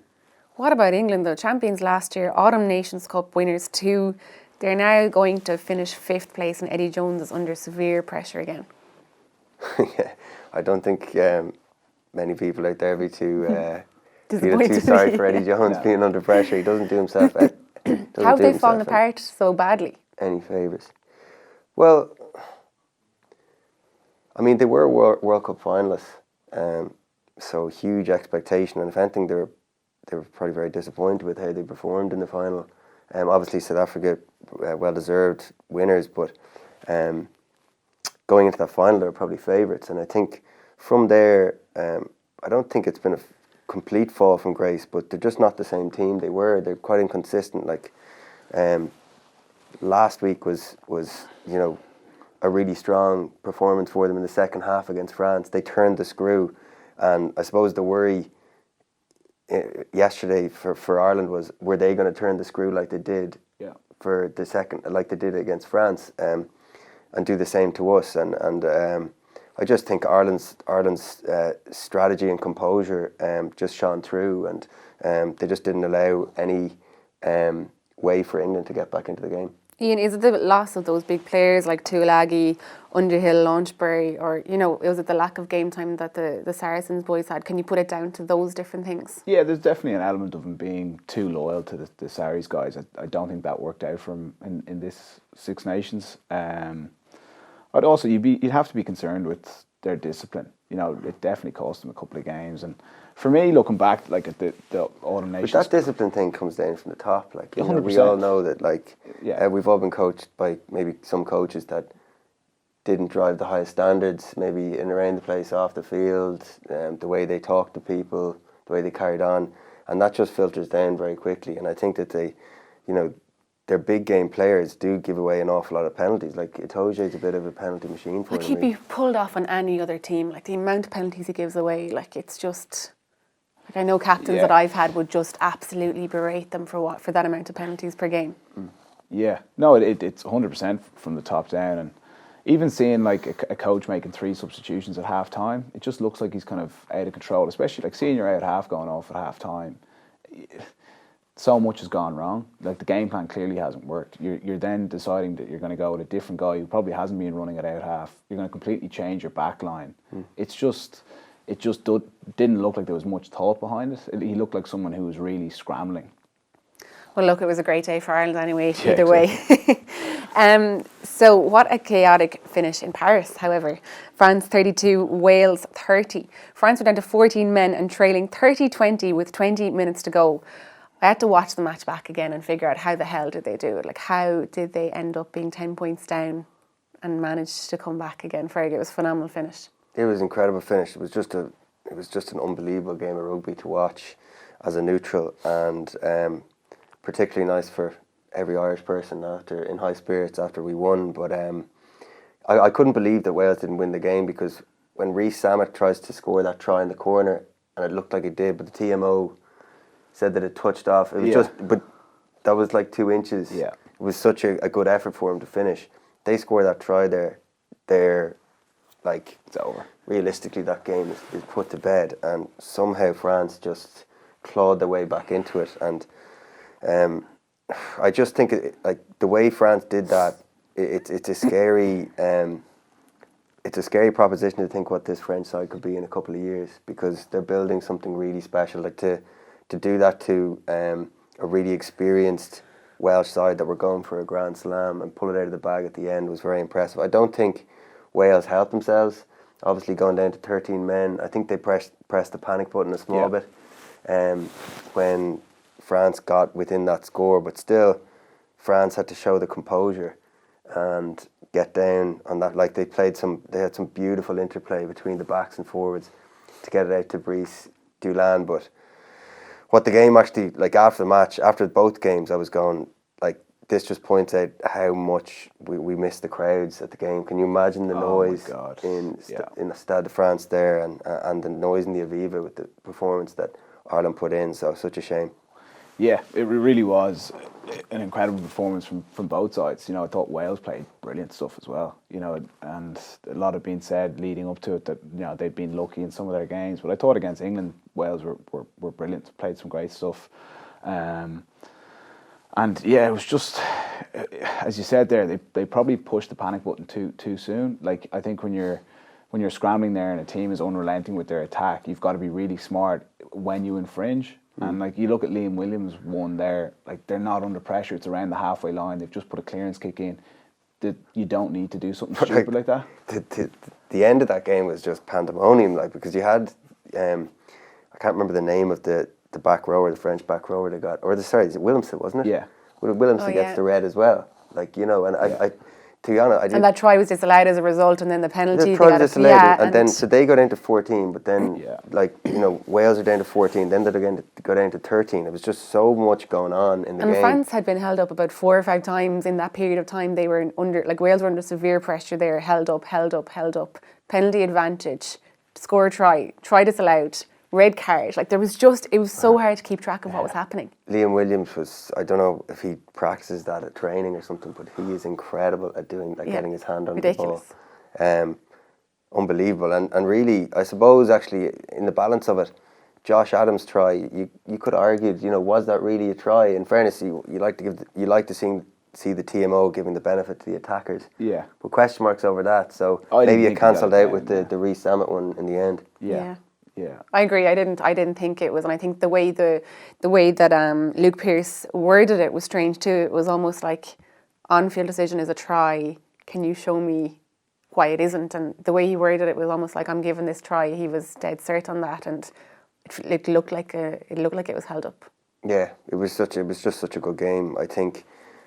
D: What about England, though? Champions last year, Autumn Nations Cup winners too. They're now going to finish 5th place, and Eddie Jones is under severe pressure again.
A: Yeah, I don't think many people out there be too
D: Disappointed.
A: too sorry for Eddie Jones being under pressure. He doesn't do himself.
D: How have they fallen apart so badly?
A: Any favours? Well, I mean, they were World Cup finalists, so huge expectation, and if anything, they were probably very disappointed with how they performed in the final. Obviously, South Africa, well-deserved winners, but going into that final, they were probably favourites, and I think from there, I don't think it's been a complete fall from grace, but they're just not the same team they were. They're quite inconsistent. Like, last week was you know, a really strong performance for them in the second half against France. They turned the screw, and I suppose the worry yesterday for Ireland was, were they going to turn the screw like they did for the second, like they did against France, and do the same to us? And I just think Ireland's strategy and composure just shone through, and they just didn't allow any way for England to get back into the game.
D: Ian, is it the loss of those big players like Tadhg Beirne, Underhill, Launchbury, or, you know, was it the lack of game time that the Saracens boys had? Can you put it down to those different things?
B: Yeah, there's definitely an element of them being too loyal to the Saris guys. I don't think that worked out for them in this Six Nations. I'd also, you'd have to be concerned with their discipline. You know, it definitely cost them a couple of games, and for me, looking back, like at the Autumn Nations,
A: but that discipline thing comes down from the top. Like, you know,
B: 100%.
A: we all know that. Like, we've all been coached by maybe some coaches that didn't drive the highest standards, maybe in around the place, off the field, the way they talk to people, the way they carried on, and that just filters down very quickly. And I think that they, their big game players do give away an awful lot of penalties. Like Tadhg is a bit of a penalty machine for
D: Like
A: them.
D: he'd be pulled off on any other team. Like the amount of penalties he gives away, like it's just. Like I know captains that I've had would just absolutely berate them for that amount of penalties per game.
B: Yeah, no, it's 100% from the top down, and even seeing like a coach making 3 substitutions at half time, it just looks like he's kind of out of control. Especially like seeing your out half going off at half time. So much has gone wrong. Like the game plan clearly hasn't worked. You're then deciding that you're going to go with a different guy who probably hasn't been running at out half. You're going to completely change your back line. It just didn't look like there was much thought behind it. He looked like someone who was really scrambling.
D: Well, look, it was a great day for Ireland anyway, either way. So what a chaotic finish in Paris, however. France 32, Wales 30. France were down to 14 men and trailing 30-20 with 20 minutes to go. I had to watch the match back again and figure out how the hell did they do it. Like, how did they end up being 10 points down and manage to come back again? Fergus, it was a phenomenal finish. It
A: was an incredible finish. It was just an unbelievable game of rugby to watch as a neutral, and particularly nice for every Irish person in high spirits after we won. But I couldn't believe that Wales didn't win the game, because when Rhys Sammet tries to score that try in the corner, and it looked like it did, but the TMO said that it touched off. It was but that was like 2 inches. Yeah. It was such a good effort for him to finish. They score that try there, like,
B: it's over.
A: Realistically, that game is put to bed, and somehow France just clawed their way back into it. And I just think like the way France did that, it's a scary proposition to think what this French side could be in a couple of years, because they're building something really special. Like to do that to a really experienced Welsh side that were going for a Grand Slam and pull it out of the bag at the end was very impressive. I don't think Wales helped themselves. Obviously going down to 13 men, I think they pressed the panic button a small bit when France got within that score, but still France had to show the composure and get down on that. Like they had some beautiful interplay between the backs and forwards to get it out to Brice Dulin. But what the game actually, like after the match, after both games, I was going, like, this just points out how much we missed the crowds at the game. Can you imagine the noise in the Stade de France there, and the noise in the Aviva with the performance that Ireland put in? So such a shame.
B: Yeah, it really was an incredible performance from both sides. I thought Wales played brilliant stuff as well. And a lot had been said leading up to it that they'd been lucky in some of their games. But I thought against England, Wales were brilliant. Played some great stuff. And yeah, it was just, as you said there, they probably pushed the panic button too soon. Like, I think when you're scrambling there and a team is unrelenting with their attack, you've got to be really smart when you infringe. And like, you look at Liam Williams one there, like, they're not under pressure. It's around the halfway line. They've just put a clearance kick in. That you don't need to do something stupid like that.
A: The end of that game was just pandemonium, like, because you had I can't remember the name of the back rower, the French back rower they got, is it Williamson, wasn't it?
B: Yeah.
A: Williamson gets the red as well. Like, and I to be honest,
D: and that try was disallowed as a result, and then the penalty.
A: The try was disallowed, and then so they go down to 14, but then Wales are down to 14, then they're going to go down to 13. It was just so much going on in the game.
D: And France had been held up about 4 or 5 times in that period of time. They were Wales were under severe pressure there, held up, penalty advantage, score a try disallowed, red card. Like, it was so hard to keep track of what was happening.
A: Liam Williams was, I don't know if he practices that at training or something, but he is incredible at doing, like, getting his hand on the ball. Unbelievable. And really, I suppose, actually, in the balance of it, Josh Adams' try, you could argue, was that really a try? In fairness, you like to see the TMO giving the benefit to the attackers.
B: Yeah.
A: But question marks over that, so maybe it cancelled out with the Rhys Sammet one in the end.
B: Yeah.
D: I agree. I didn't think it was, and I think the way that Luke Pearce worded it was strange too. It was almost like, on-field decision is a try. Can you show me why it isn't? And the way he worded it was almost like, I'm giving this try. He was dead cert on that, and it looked like it was held up.
A: Yeah, it was just such a good game. I think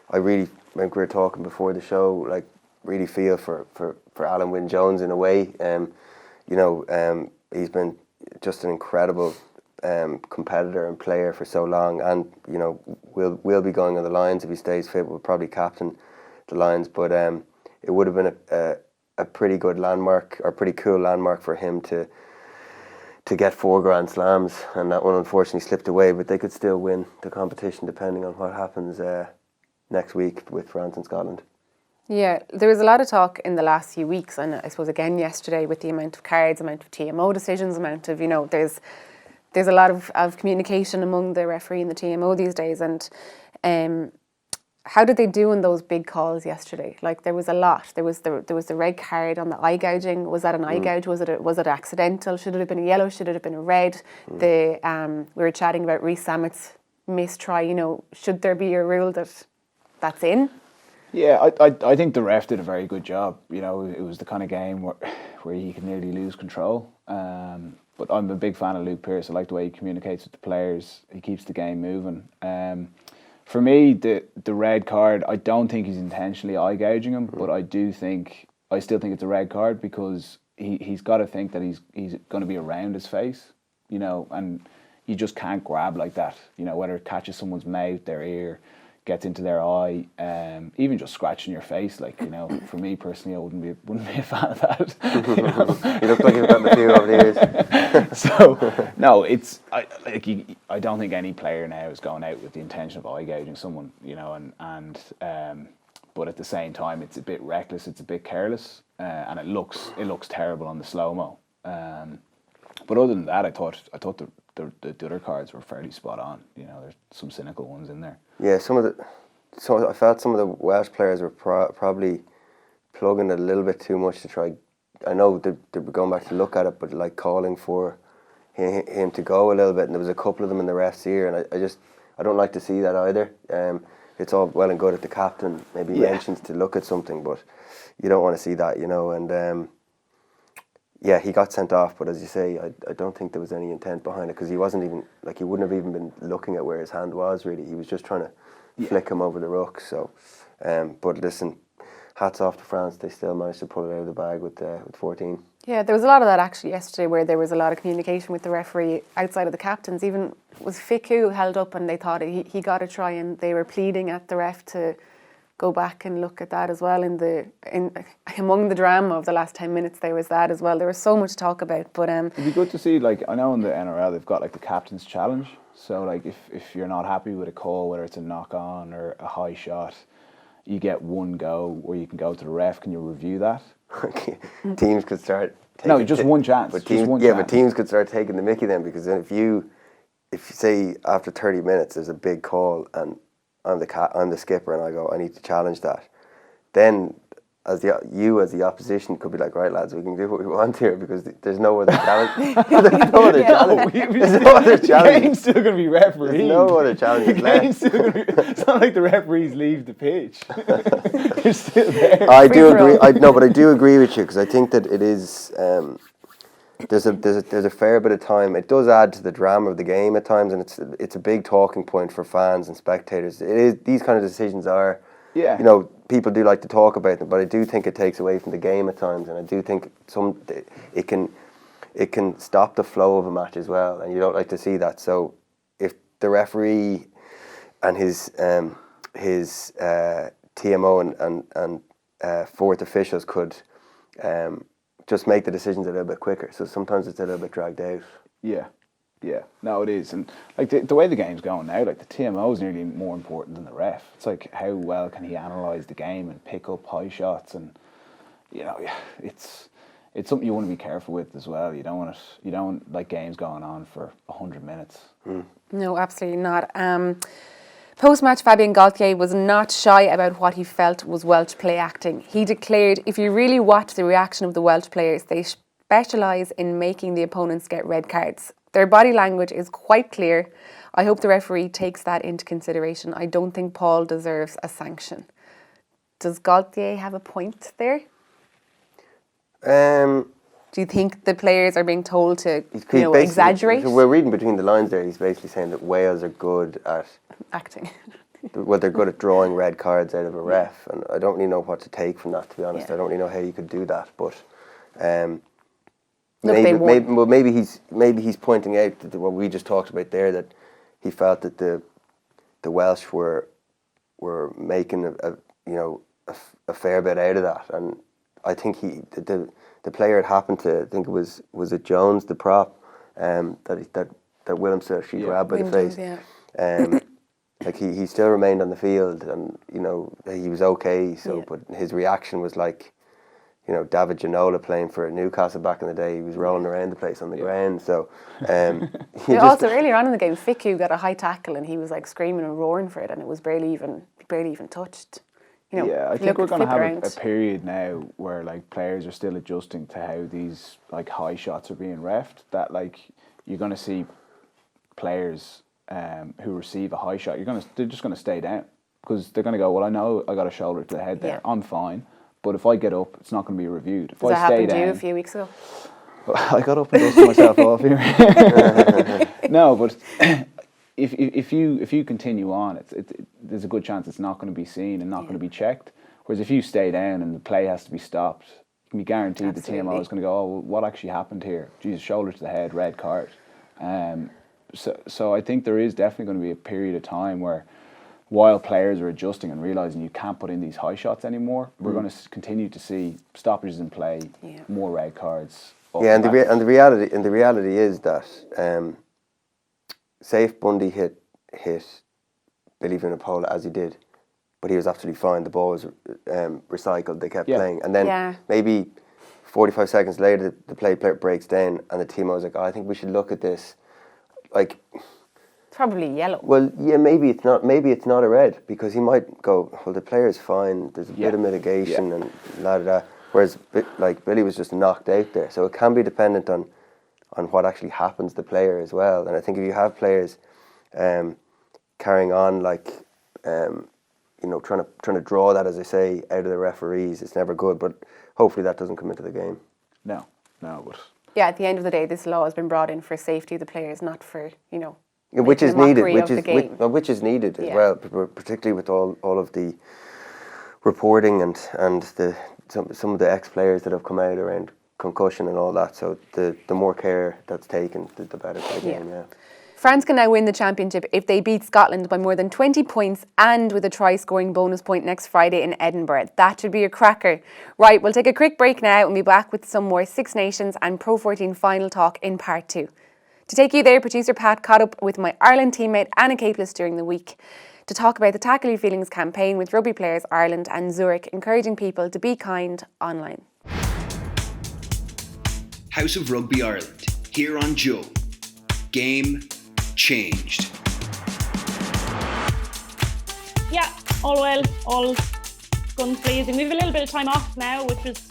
A: I really, when we were talking before the show, like, really feel for Alan Wynne-Jones in a way. He's been just an incredible competitor and player for so long, and you know will be going on the Lions if he stays fit. Will probably captain the Lions, but it would have been a pretty good landmark, or pretty cool landmark for him to get 4 Grand Slams, and that one unfortunately slipped away. But they could still win the competition depending on what happens next week with France and Scotland.
D: Yeah, there was a lot of talk in the last few weeks, and I suppose again yesterday with the amount of cards, amount of TMO decisions, amount of, you know, there's a lot of communication among the referee and the TMO these days. And how did they do in those big calls yesterday? Like, there was a lot. There was the red card on the eye gouging. Was that an eye gouge? Was it accidental? Should it have been a yellow? Should it have been a red? We were chatting about Rhys Sammett's missed try. You know, should there be a rule that's in?
B: Yeah, I think the ref did a very good job. You know, it was the kind of game where he could nearly lose control. But I'm a big fan of Luke Pearce. I like the way he communicates with the players. He keeps the game moving. For me, the red card, I don't think he's intentionally eye gouging him, but I still think it's a red card, because he's got to think that he's going to be around his face, you know, and you just can't grab like that, you know, whether it catches someone's mouth, their ear, gets into their eye, even just scratching your face, like, you know, for me personally, I wouldn't be a fan of that. You know?
A: You look like you've gotten a few over the years.
B: So no, I don't think any player now is going out with the intention of eye gouging someone, you know, and but at the same time, it's a bit reckless, it's a bit careless, and it looks terrible on the slow mo. But other than that, I thought the other cards were fairly spot on. You know, there's some cynical ones in there.
A: Yeah, I felt some of the Welsh players were probably plugging it a little bit too much to try. I know they were going back to look at it, but like calling for him to go a little bit, and there was a couple of them in the ref's ear, and I don't like to see that either. It's all well and good if the captain maybe mentions to look at something, but you don't want to see that, you know. And yeah, he got sent off, but as you say, I don't think there was any intent behind it, because he wasn't even, like, he wouldn't have even been looking at where his hand was, really. He was just trying to flick him over the ruck. So, but listen, hats off to France. They still managed to pull it out of the bag with 14. Yeah,
D: there was a lot of that actually yesterday, where there was a lot of communication with the referee outside of the captains. Even was Fiku held up, and they thought he got a try, and they were pleading at the ref to go back and look at that as well. Among the drama of the last 10 minutes, there was that as well. There was so much to talk about, but it'd
B: be good to see. Like, I know in the NRL they've got like the captain's challenge. So like if you're not happy with a call, whether it's a knock on or a high shot, you get one go where you can go to the ref. Can you review that?
A: Teams could start.
B: Just one chance.
A: But teams could start taking the mickey then, because then if you say after 30 minutes there's a big call and I'm the skipper and I go, I need to challenge that, then as the opposition could be like, right lads, we can do what we want here, because there's no other challenge. There's no other challenge. There's no other challenge.
B: The game's still going to be refereed.
A: There's no other challenge left.
B: It's not like the referees leave the pitch. They're still there.
A: I do agree. But I do agree with you, because I think that it is. There's a fair bit of time. It does add to the drama of the game at times, and it's a big talking point for fans and spectators. It is, these kind of decisions are, you know, people do like to talk about them, but I do think it takes away from the game at times, and I do think it can stop the flow of a match as well, and you don't like to see that. So if the referee and his TMO and fourth officials could just make the decisions a little bit quicker. So sometimes it's a little bit dragged out.
B: Yeah, no, it is. And like the way the game's going now, like the TMO is nearly more important than the ref. It's like, how well can he analyse the game and pick up high shots, and you know, it's something you want to be careful with as well. You don't want like games going on for 100 minutes.
D: No, absolutely not. Post-match, Fabien Galthié was not shy about what he felt was Welsh play acting. He declared, if you really watch the reaction of the Welsh players, they specialise in making the opponents get red cards. Their body language is quite clear. I hope the referee takes that into consideration. I don't think Paul deserves a sanction. Does Galthié have a point there? Do you think the players are being told to exaggerate?
A: We're reading between the lines there. He's basically saying that Wales are good at
D: acting.
A: Well, they're good at drawing red cards out of a ref, and I don't really know what to take from that, to be honest. I don't really know how you could do that, but
D: Look, they won.
A: maybe he's pointing out that what we just talked about there, that he felt that the Welsh were making a fair bit out of that, and I think the player it happened to, I think was it Jones, the prop, that Williams actually grabbed by the face.
D: Yeah.
A: Like he still remained on the field, and he was okay. So, but his reaction was like, David Ginola playing for Newcastle back in the day. He was rolling around the place on the ground. So,
D: also earlier on in the game, Fiku got a high tackle, and he was like screaming and roaring for it, and it was barely even touched.
B: I think we're going to have a period now where like players are still adjusting to how these like high shots are being reffed. That like you're going to see players who receive a high shot, they're just going to stay down, because they're going to go, well, I know I got a shoulder to the head there, I'm fine, but if I get up, it's not going to be reviewed. If
D: that happened to you a few weeks ago?
B: I got up and dusted myself off here. No, but if you continue on, there's a good chance it's not going to be seen and not going to be checked. Whereas if you stay down and the play has to be stopped, you can be guaranteed the TMO is going to go, oh, well, what actually happened here? Jesus, shoulder to the head, red card. So I think there is definitely going to be a period of time where, while players are adjusting and realising you can't put in these high shots anymore, we're going to continue to see stoppages in play, more red cards.
A: And the reality is that say if Bundee hit Billy Vunipola as he did, but he was absolutely fine. The ball was recycled. They kept playing, and then maybe 45 seconds later, the play breaks down, and the team was like, I think we should look at this. Like,
D: it's probably yellow.
A: Well, yeah, maybe it's not. Maybe it's not a red, because he might go, well, the player's fine. There's a bit of mitigation and la da da. Whereas, like, Billy was just knocked out there, so it can be dependent on what actually happens to the player as well. And I think if you have players carrying on, like, trying to draw that, as I say, out of the referees, it's never good. But hopefully that doesn't come into the game.
B: No, but.
D: Yeah, at the end of the day, this law has been brought in for safety of the players, not for,
A: which is needed, which is needed as well, particularly with all of the reporting and some of the ex-players that have come out around concussion and all that. So the more care that's taken, the better for the game. Yeah.
D: France can now win the championship if they beat Scotland by more than 20 points and with a try-scoring bonus point next Friday in Edinburgh. That should be a cracker. Right, we'll take a quick break now and be back with some more Six Nations and PRO14 Final talk in part 2. To take you there, producer Pat caught up with my Ireland teammate Anna Caplice during the week to talk about the Tackle Your Feelings campaign with Rugby Players Ireland and Zurich, encouraging people to be kind online.
C: House of Rugby Ireland, here on Joe. Game changed.
I: Yeah, all well, all guns blazing. We have a little bit of time off now, which was,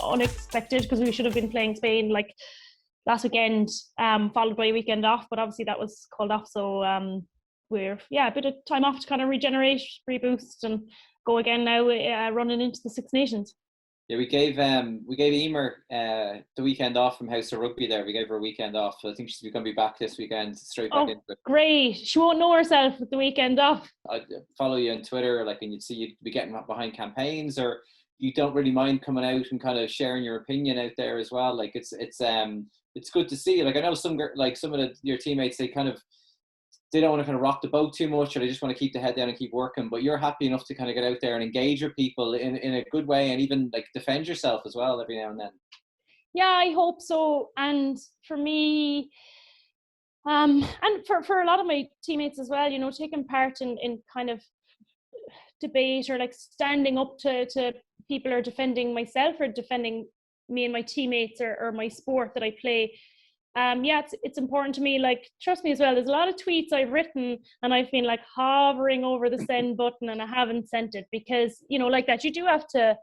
I: unexpected, because we should have been playing Spain like last weekend, followed by a weekend off, but obviously that was called off. So we're a bit of time off to kind of regenerate, reboost, and go again now, running into the Six Nations.
J: Yeah, we gave Eimear the weekend off from House of Rugby there. We gave her a weekend off. So I think she's going to be back this weekend, straight back into it.
I: Great. She won't know herself with the weekend off.
J: I follow you on Twitter, and you'd see you'd be getting behind campaigns, or you don't really mind coming out and kind of sharing your opinion out there as well. Like it's good to see. Like I know some of your teammates, they don't want to kind of rock the boat too much, or they just want to keep the head down and keep working. But you're happy enough to kind of get out there and engage with people in a good way, and even like defend yourself as well every now and then.
I: Yeah, I hope so. And for me, and for a lot of my teammates as well, taking part in kind of debate, or like standing up to people, or defending myself, or defending me and my teammates, or my sport that I play. It's important to me. Like, trust me as well, there's a lot of tweets I've written and I've been like hovering over the send button and I haven't sent it, because like that, you do have to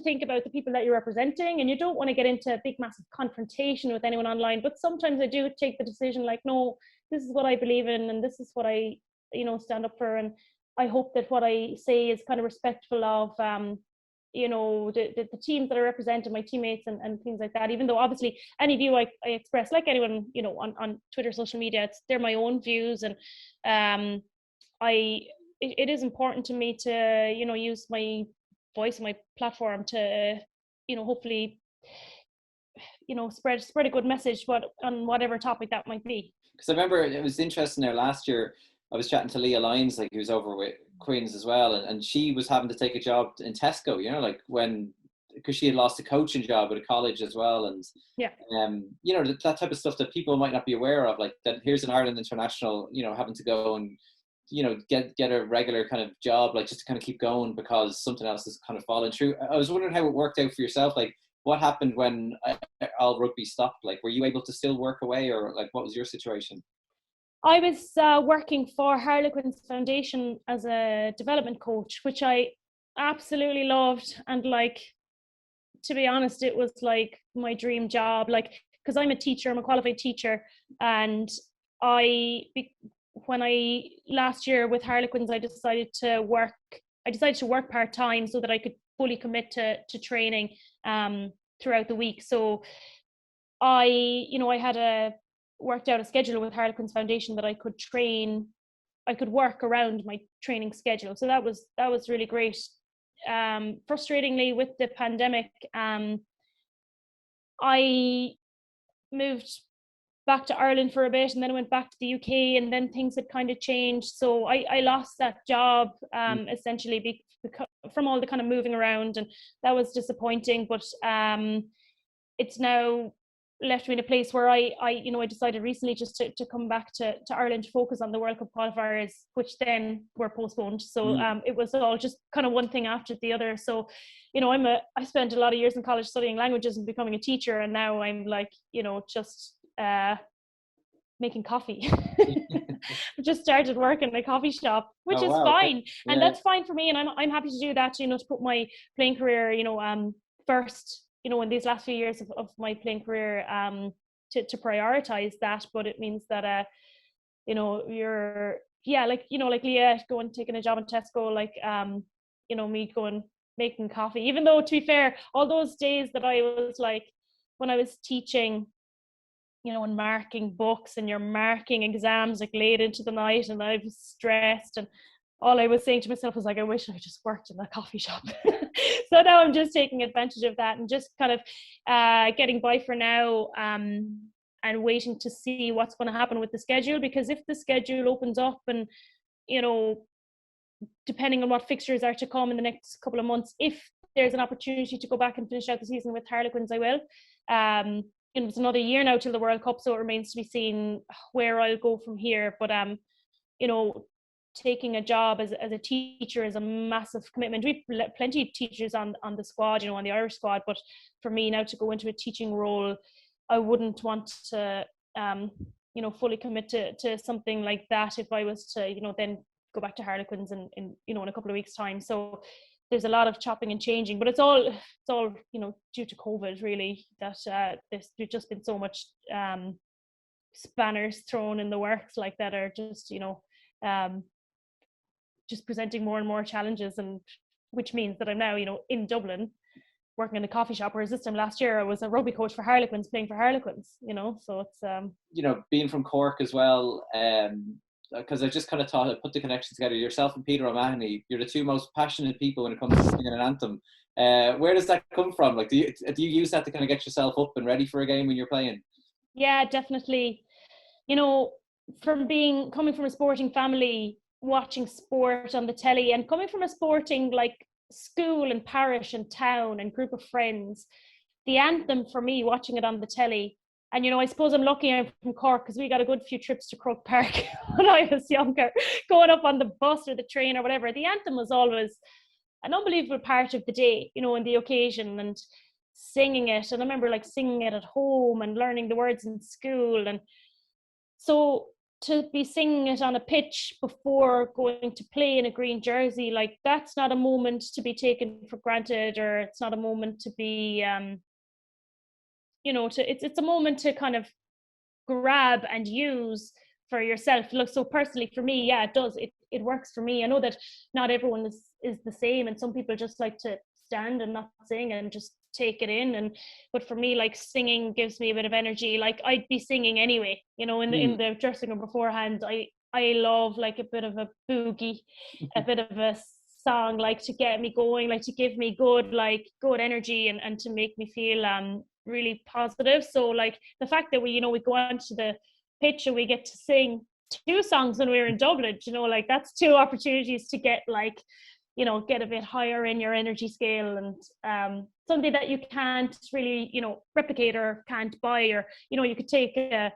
I: think about the people that you're representing, and you don't want to get into a big massive confrontation with anyone online. But sometimes I do take the decision, like, no, this is what I believe in, and this is what I stand up for, and I hope that what I say is kind of respectful of the teams that I represent and my teammates and things like that. Even though obviously any view I express, like anyone, on Twitter, social media, they're my own views, and it is important to me to, use my voice and my platform to, hopefully spread a good message on whatever topic that might be.
J: Because I remember it was interesting there last year. I was chatting to Leah Lyons, like, who was over with Queens as well, and she was having to take a job in Tesco, like because she had lost a coaching job at a college as well, and that type of stuff that people might not be aware of, like that here's an Ireland international, having to go and get a regular kind of job, like just to kind of keep going because something else is kind of falling through. I was wondering how it worked out for yourself, like what happened when all rugby stopped? Like, were you able to still work away, or like what was your situation?
I: I was working for Harlequins Foundation as a development coach, which I absolutely loved. And like, to be honest, it was like my dream job, like, because I'm a qualified teacher. And when I last year with Harlequins, I decided to work part-time so that I could fully commit to training throughout the week. So I had worked out a schedule with Harlequins Foundation that I could work around my training schedule. So that was really great. Frustratingly, with the pandemic, I moved back to Ireland for a bit, and then I went back to the UK, and then things had kind of changed. So I lost that job essentially from all the kind of moving around, and that was disappointing. But it's now left me in a place where I decided recently just to come back to Ireland to focus on the World Cup qualifiers, which then were postponed. So it was all just kind of one thing after the other. So, I spent a lot of years in college studying languages and becoming a teacher, and now I'm like, just making coffee. I just started working in a coffee shop, which is fine. Okay. And that's fine for me, and I'm happy to do that, to put my playing career, first, in these last few years of my playing career, to prioritize that. But it means that you're like Leah going taking a job in Tesco, like me going making coffee, even though, to be fair, all those days that I was like, when I was teaching, and marking books, and you're marking exams like late into the night, and I was stressed, and all I was saying to myself was like, I wish I just worked in a coffee shop. So now I'm just taking advantage of that and just kind of getting by for now, and waiting to see what's going to happen with the schedule. Because if the schedule opens up, and depending on what fixtures are to come in the next couple of months, if there's an opportunity to go back and finish out the season with Harlequins, I will. It's another year now till the World Cup, so it remains to be seen where I'll go from here. But taking a job as a teacher is a massive commitment. We've plenty of teachers on the squad, on the Irish squad. But for me now to go into a teaching role, I wouldn't want to fully commit to something like that if I was to then go back to Harlequins in a couple of weeks' time. So there's a lot of chopping and changing, but it's all due to COVID, really, that there's just been so much spanners thrown in the works like that are just presenting more and more challenges, and which means that I'm now in Dublin working in a coffee shop, whereas this time last year I was a rugby coach for Harlequins, playing for Harlequins. So it's
J: being from Cork as well. Because I just kind of thought I'd put the connections together. Yourself and Peter O'Mahony, you're the two most passionate people when it comes to singing an anthem. Where does that come from? Like, do you use that to kind of get yourself up and ready for a game when you're playing?
I: Yeah, definitely. Coming from a sporting family, watching sport on the telly, and coming from a sporting like school and parish and town and group of friends, the anthem for me, watching it on the telly. And, I suppose I'm lucky I'm from Cork, because we got a good few trips to Croke Park when I was younger, going up on the bus or the train or whatever. The anthem was always an unbelievable part of the day, and the occasion, and singing it. And I remember like singing it at home and learning the words in school. And so to be singing it on a pitch before going to play in a green jersey, like, that's not a moment to be taken for granted, or it's not a moment to be it's a moment to kind of grab and use for yourself. Look, so personally for me, yeah, it does. It works for me. I know that not everyone is the same, and some people just like to stand and not sing and just take it in. But for me, like, singing gives me a bit of energy. Like, I'd be singing anyway, in the dressing room beforehand. I love like a bit of a boogie, a bit of a song, like to get me going, like to give me good energy, and to make me feel really positive. So like the fact that we go onto the pitch and we get to sing 2 songs when we were in Dublin, like that's 2 opportunities to get like, get a bit higher in your energy scale, and something that you can't really, replicate or can't buy, or, you could take a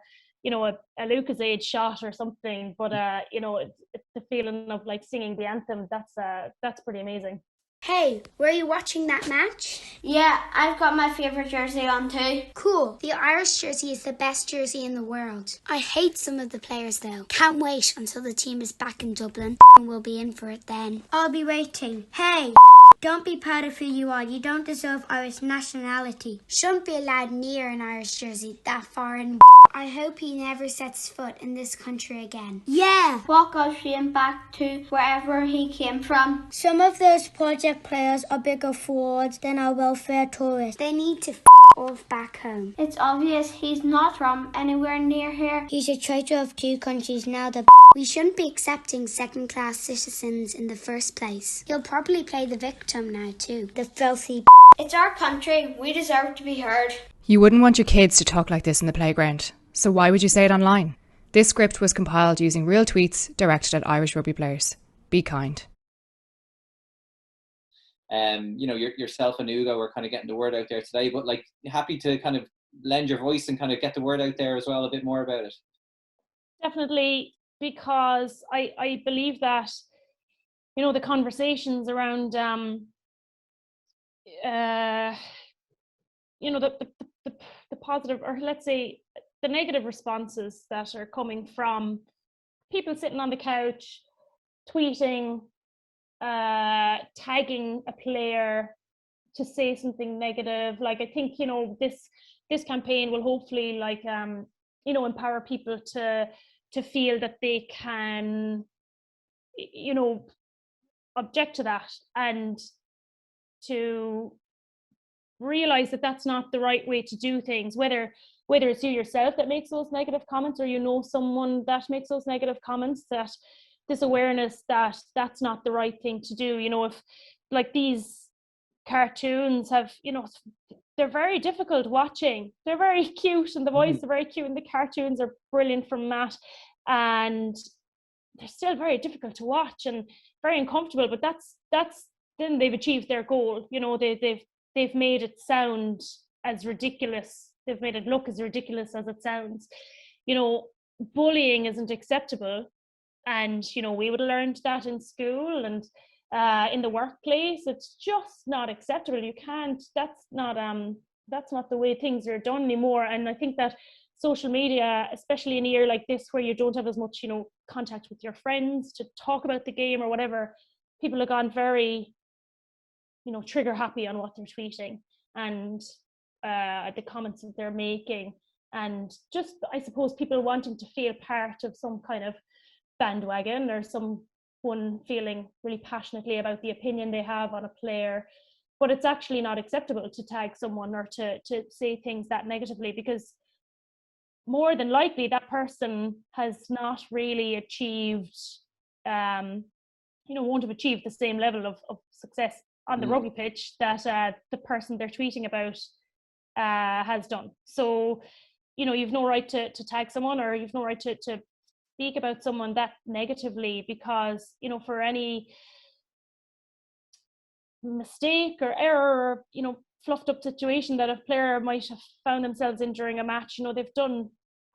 I: Lucas Aid shot or something, but it's the feeling of like singing the anthem. That's pretty amazing.
K: Hey, were you watching that match? Yeah, I've got my favourite jersey on too. Cool. The Irish jersey is the best jersey in the world. I hate some of the players though. Can't wait until the team is back in Dublin and we'll be in for it then. I'll be waiting. Hey, don't be proud of who you are. You don't deserve Irish nationality. Shouldn't be allowed near an Irish jersey that foreign. I hope he never sets foot in this country again. Yeah! What got him back to wherever he came from? Some of those project players are bigger frauds than our welfare tourists. They need to off back home. It's obvious he's not from anywhere near here. He's a traitor of 2 countries now. We shouldn't be accepting second-class citizens in the first place. He'll probably play the victim now too. The filthy. It's our country. We deserve to be heard.
L: You wouldn't want your kids to talk like this in the playground. So why would you say it online? This script was compiled using real tweets directed at Irish rugby players. Be kind.
J: Yourself and Hugo were kind of getting the word out there today, but like happy to kind of lend your voice and kind of get the word out there as well a bit more about it.
I: Definitely, because I believe that, the conversations around, the positive, or let's say the negative responses that are coming from people sitting on the couch, tweeting, tagging a player to say something negative. Like, I think, this campaign will hopefully like, empower people to feel that they can, object to that, and to realize that that's not the right way to do things, whether it's you yourself that makes those negative comments, or someone that makes those negative comments, that this awareness that that's not the right thing to do. If like these cartoons have, they're very difficult watching. They're very cute, and the boys are very cute, and the cartoons are brilliant from Matt, and they're still very difficult to watch and very uncomfortable, but that's then they've achieved their goal. They've made it sound as ridiculous. They've made it look as ridiculous as it sounds. Bullying isn't acceptable. And, we would have learned that in school and in the workplace. It's just not acceptable. You can't, that's not the way things are done anymore. And I think that social media, especially in a year like this where you don't have as much, contact with your friends to talk about the game or whatever, people have gone very, trigger happy on what they're tweeting and the comments that they're making, and just, I suppose, people wanting to feel part of some kind of bandwagon, or someone feeling really passionately about the opinion they have on a player. But it's actually not acceptable to tag someone or to say things that negatively, because more than likely that person has not really achieved, won't have achieved the same level of success on the rugby pitch that the person they're tweeting about has done. So, you've no right to tag someone, or you've no right to speak about someone that negatively, because, for any mistake or error, or, fluffed up situation that a player might have found themselves in during a match, they've done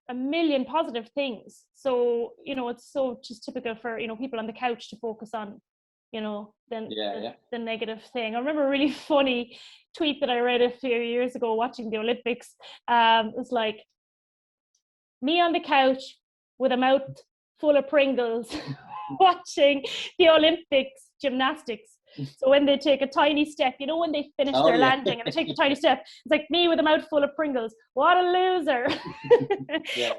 I: a million positive things. So, it's so just typical for, people on the couch to focus on, the negative thing. I remember a really funny tweet that I read a few years ago watching the Olympics. It was like, me on the couch with a mouth full of Pringles watching the Olympics gymnastics. So when they take a tiny step, when they finish their landing and they take a tiny step, it's like me with a mouth full of Pringles. What a loser.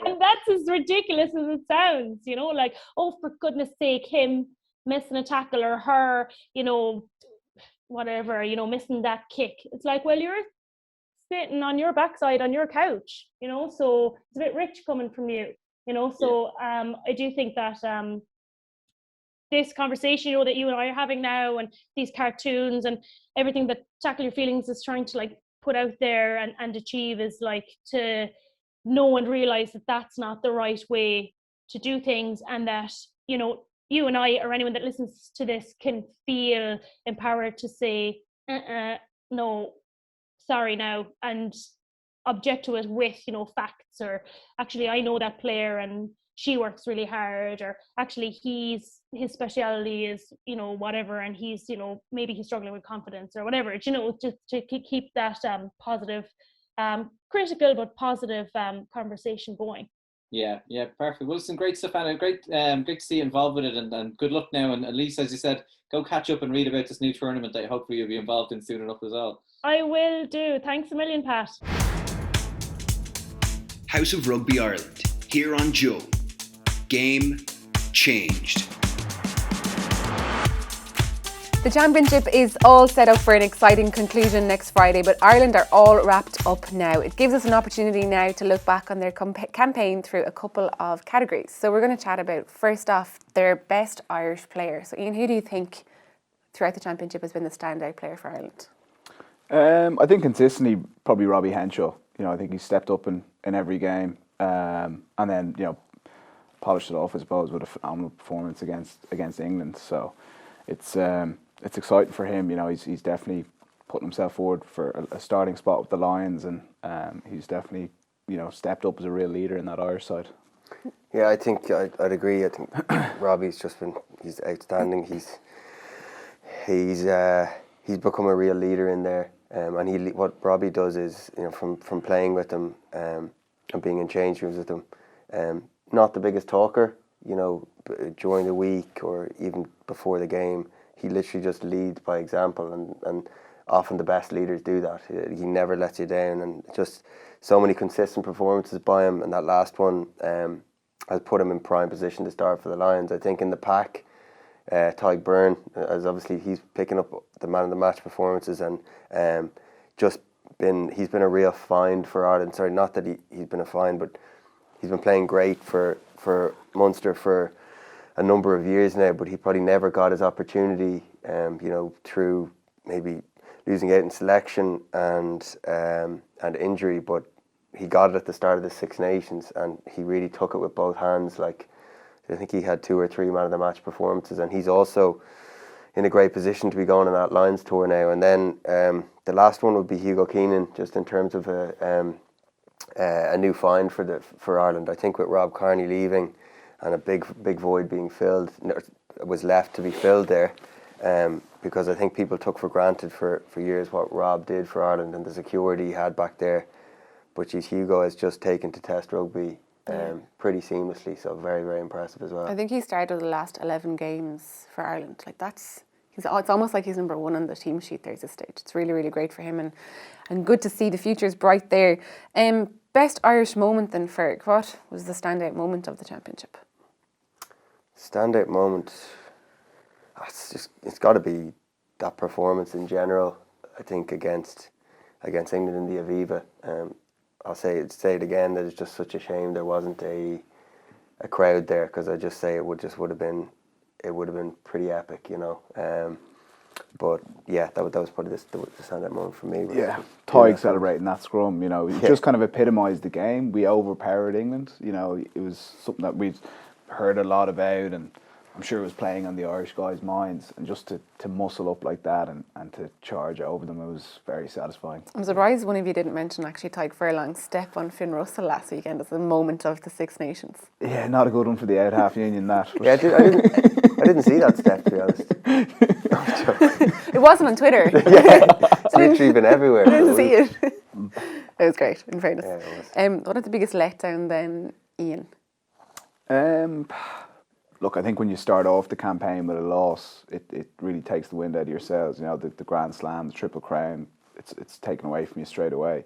I: And that's as ridiculous as it sounds, like, oh, for goodness sake, him missing a tackle, or her, whatever, missing that kick. It's like, well, you're sitting on your backside on your couch, so it's a bit rich coming from you, so I do think that this conversation, that you and I are having now, and these cartoons and everything that Tackle Your Feelings is trying to like put out there and achieve is like to know and realize that that's not the right way to do things, and that, you know, you and I or anyone that listens to this can feel empowered to say, no, sorry now, and object to it with, you know, facts, or actually I know that player and she works really hard, or actually his speciality is, you know, whatever, and he's, you know, maybe he's struggling with confidence or whatever, you know, just to keep that positive, critical but positive conversation going.
J: Yeah, perfect. Well, listen, great stuff, Anna. Great to see you involved with it, and good luck now. And at least, as you said, go catch up and read about this new tournament that hopefully you'll be involved in soon enough as well.
I: I will do. Thanks a million, Pat.
C: House of Rugby Ireland, here on Joe. Game changed.
D: The championship is all set up for an exciting conclusion next Friday, but Ireland are all wrapped up now. It gives us an opportunity now to look back on their campaign through a couple of categories. So we're going to chat about, first off, their best Irish player. So Ian, who do you think throughout the championship has been the standout player for Ireland?
B: I think consistently, probably Robbie Henshaw. You know, I think he stepped up in every game, and then, you know, polished it off, I suppose, with a phenomenal performance against England. So it's exciting for him. You know, he's definitely putting himself forward for a starting spot with the Lions, and he's definitely, you know, stepped up as a real leader in that Irish side.
A: Yeah, I think I'd agree. I think Robbie's he's outstanding. He's become a real leader in there, and what Robbie does is, you know, from playing with him and being in change rooms with him, not the biggest talker, you know, during the week or even before the game. He literally just leads by example, and often the best leaders do that. He never lets you down, and just so many consistent performances by him. And that last one has put him in prime position to start for the Lions. I think in the pack, Tadhg Beirne, as obviously he's picking up the man of the match performances, and he's been a real find for Ireland. Sorry, not that he's been a find, but he's been playing great for Munster for a number of years now, but he probably never got his opportunity, you know, through maybe losing out in selection and injury, but he got it at the start of the Six Nations, and he really took it with both hands. Like, I think he had 2 or 3 man of the match performances, and he's also in a great position to be going on that Lions tour now. And then the last one would be Hugo Keenan, just in terms of a new find for Ireland. I think with Rob Kearney leaving and a big void being filled, was left to be filled there, because I think people took for granted for years what Rob did for Ireland and the security he had back there. But Hugo has just taken to Test rugby pretty seamlessly, so very, very impressive as well.
D: I think he started the last 11 games for Ireland. Like, it's almost like he's number 1 on the team sheet there at this stage. It's really, really great for him, and good to see the future's bright there. Best Irish moment then, Ferg. What was the standout moment of the championship?
A: Standout moment, it's got to be that performance in general. I think against England in the Aviva. I'll say it again, that it's just such a shame there wasn't a crowd there, because I just say it would have been pretty epic, you know. But yeah, that was probably the standout moment for me.
B: Yeah, Tadhg celebrating that scrum, you know, he just kind of epitomised the game. We overpowered England, you know. It was something that we'd heard a lot about, and I'm sure it was playing on the Irish guys' minds, and just to muscle up like that and to charge over them, it was very satisfying.
D: I'm surprised one of you didn't mention actually Tadhg Furlong's step on Finn Russell last weekend as the moment of the Six Nations.
B: Yeah, not a good one for the out half union, that.
A: Yeah, I didn't see that step, to be honest.
D: It wasn't on Twitter.
A: Yeah, it's literally been everywhere.
D: I didn't see it. It was great, in fairness.
A: Yeah, it was.
D: What is the biggest letdown then, Ian?
B: Look, I think when you start off the campaign with a loss, it really takes the wind out of your sails. You know, the Grand Slam, the Triple Crown, it's taken away from you straight away.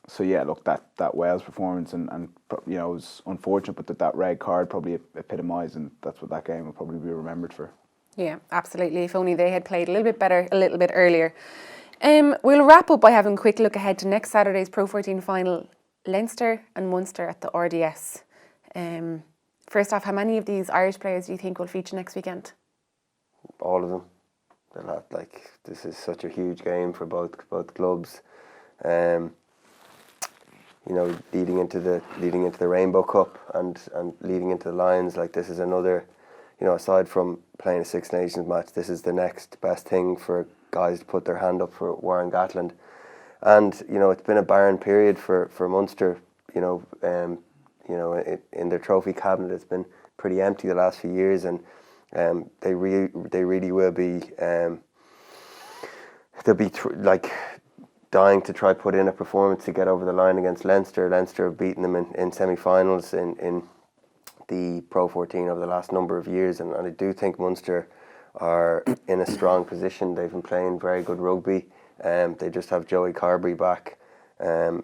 B: So yeah, look, that Wales performance and you know, it was unfortunate, but that red card probably epitomised, and that's what that game will probably be remembered for.
D: Yeah, absolutely. If only they had played a little bit better, a little bit earlier. We'll wrap up by having a quick look ahead to next Saturday's PRO14 Final, Leinster and Munster at the RDS. First off, how many of these Irish players do you think will feature next weekend?
A: All of them. This is such a huge game for both clubs. Leading into the Rainbow Cup and leading into the Lions, this is another, aside from playing a Six Nations match, this is the next best thing for guys to put their hand up for Warren Gatland. And it's been a barren period for Munster. In their trophy cabinet, it's been pretty empty the last few years, and they really will be. They'll be dying to try put in a performance to get over the line against Leinster. Leinster have beaten them in semi-finals in the PRO14 over the last number of years, and I do think Munster are in a strong position. They've been playing very good rugby. They just have Joey Carberry back.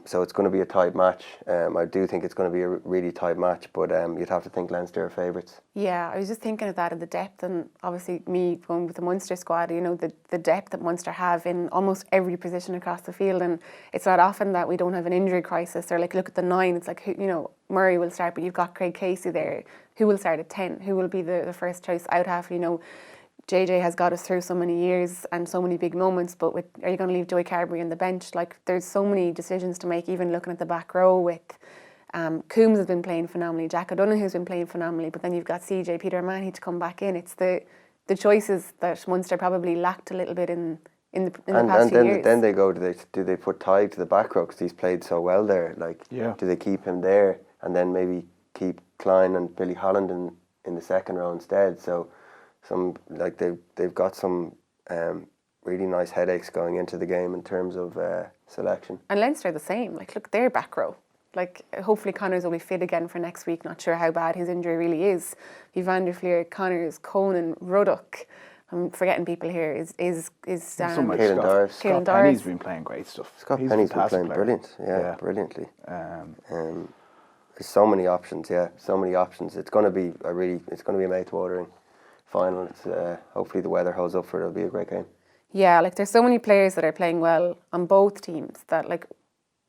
A: So it's going to be a tight match. I do think it's going to be a really tight match, but you'd have to think Leinster are favourites.
D: Yeah, I was just thinking of that, of the depth, and obviously me going with the Munster squad, the depth that Munster have in almost every position across the field, and it's not often that we don't have an injury crisis, or look at the 9, it's Murray will start, but you've got Craig Casey there. Who will start at 10? Who will be the first choice out half? JJ has got us through so many years and so many big moments, but are you going to leave Joey Carberry on the bench? There's so many decisions to make, even looking at the back row with Coombs has been playing phenomenally, Jack O'Donoghue's been playing phenomenally, but then you've got CJ, Peter O'Mahony to come back in. It's the choices that Munster probably lacked a little bit in the past few years.
A: Then they go, do they put Tadhg to the back row because he's played so well there? Do they keep him there and then maybe keep Klein and Billy Holland in the second row instead? So they've got some really nice headaches going into the game in terms of selection.
D: And Leinster the same. Look, their back row. Hopefully Connors will be fit again for next week. Not sure how bad his injury really is. Van der Fleer, Connors, Conan, Ruddock. I'm forgetting people here. Is
B: so much
A: Caelan Dars.
B: Scott Penny's been playing great stuff.
A: Scott Penny's been playing brilliant. Yeah, brilliantly. There's so many options. Yeah, so many options. It's going to be a mouth-watering final. It's, hopefully the weather holds up for it. It'll be a great game.
D: Yeah, there's so many players that are playing well on both teams that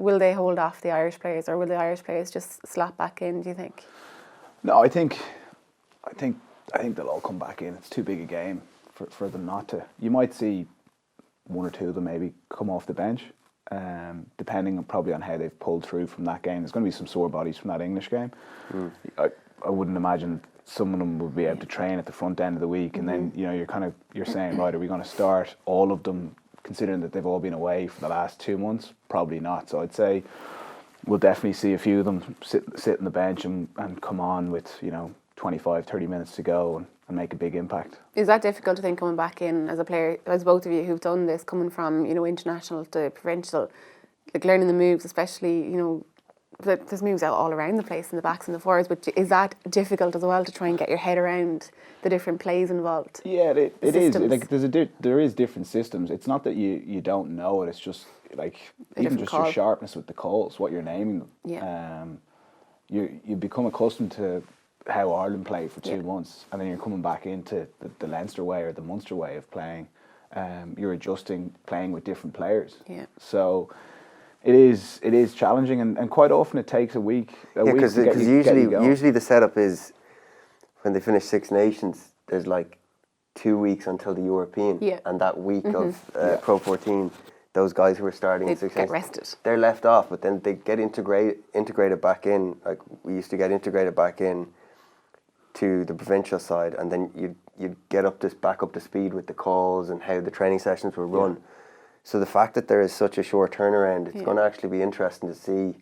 D: will they hold off the Irish players, or will the Irish players just slap back in, do you think?
B: No, I think they'll all come back in. It's too big a game for them not to. You might see one or two of them maybe come off the bench, depending probably on how they've pulled through from that game. There's going to be some sore bodies from that English game. I wouldn't imagine some of them would be able to train at the front end of the week, and then you're saying, right, are we going to start all of them, considering that they've all been away for the last 2 months? Probably not. So I'd say we'll definitely see a few of them sit on the bench and come on with 25-30 minutes to go and make a big impact. Is that difficult to think coming back in as a player, as both of you who've done this, coming from international to provincial, learning the moves, especially there's moves out all around the place in the backs and the forwards, but is that difficult as well to try and get your head around the different plays involved? Yeah, it is. There is different systems. It's not that you don't know it. It's just even just your sharpness with the calls, what you're naming them. Yeah. You become accustomed to how Ireland play for 2 months, and then you're coming back into the Leinster way or the Munster way of playing. You're adjusting, playing with different players. Yeah. So it is challenging, and quite often it takes a week. Because usually the setup is when they finish Six Nations, there's 2 weeks until the European, and that week of PRO14, those guys who are starting in Six Nations, rested. They're left off, but then they get integrated back in. We used to get integrated back in to the provincial side, and then you'd get back up to speed with the calls and how the training sessions were run. Yeah. So the fact that there is such a short turnaround, it's going to actually be interesting to see,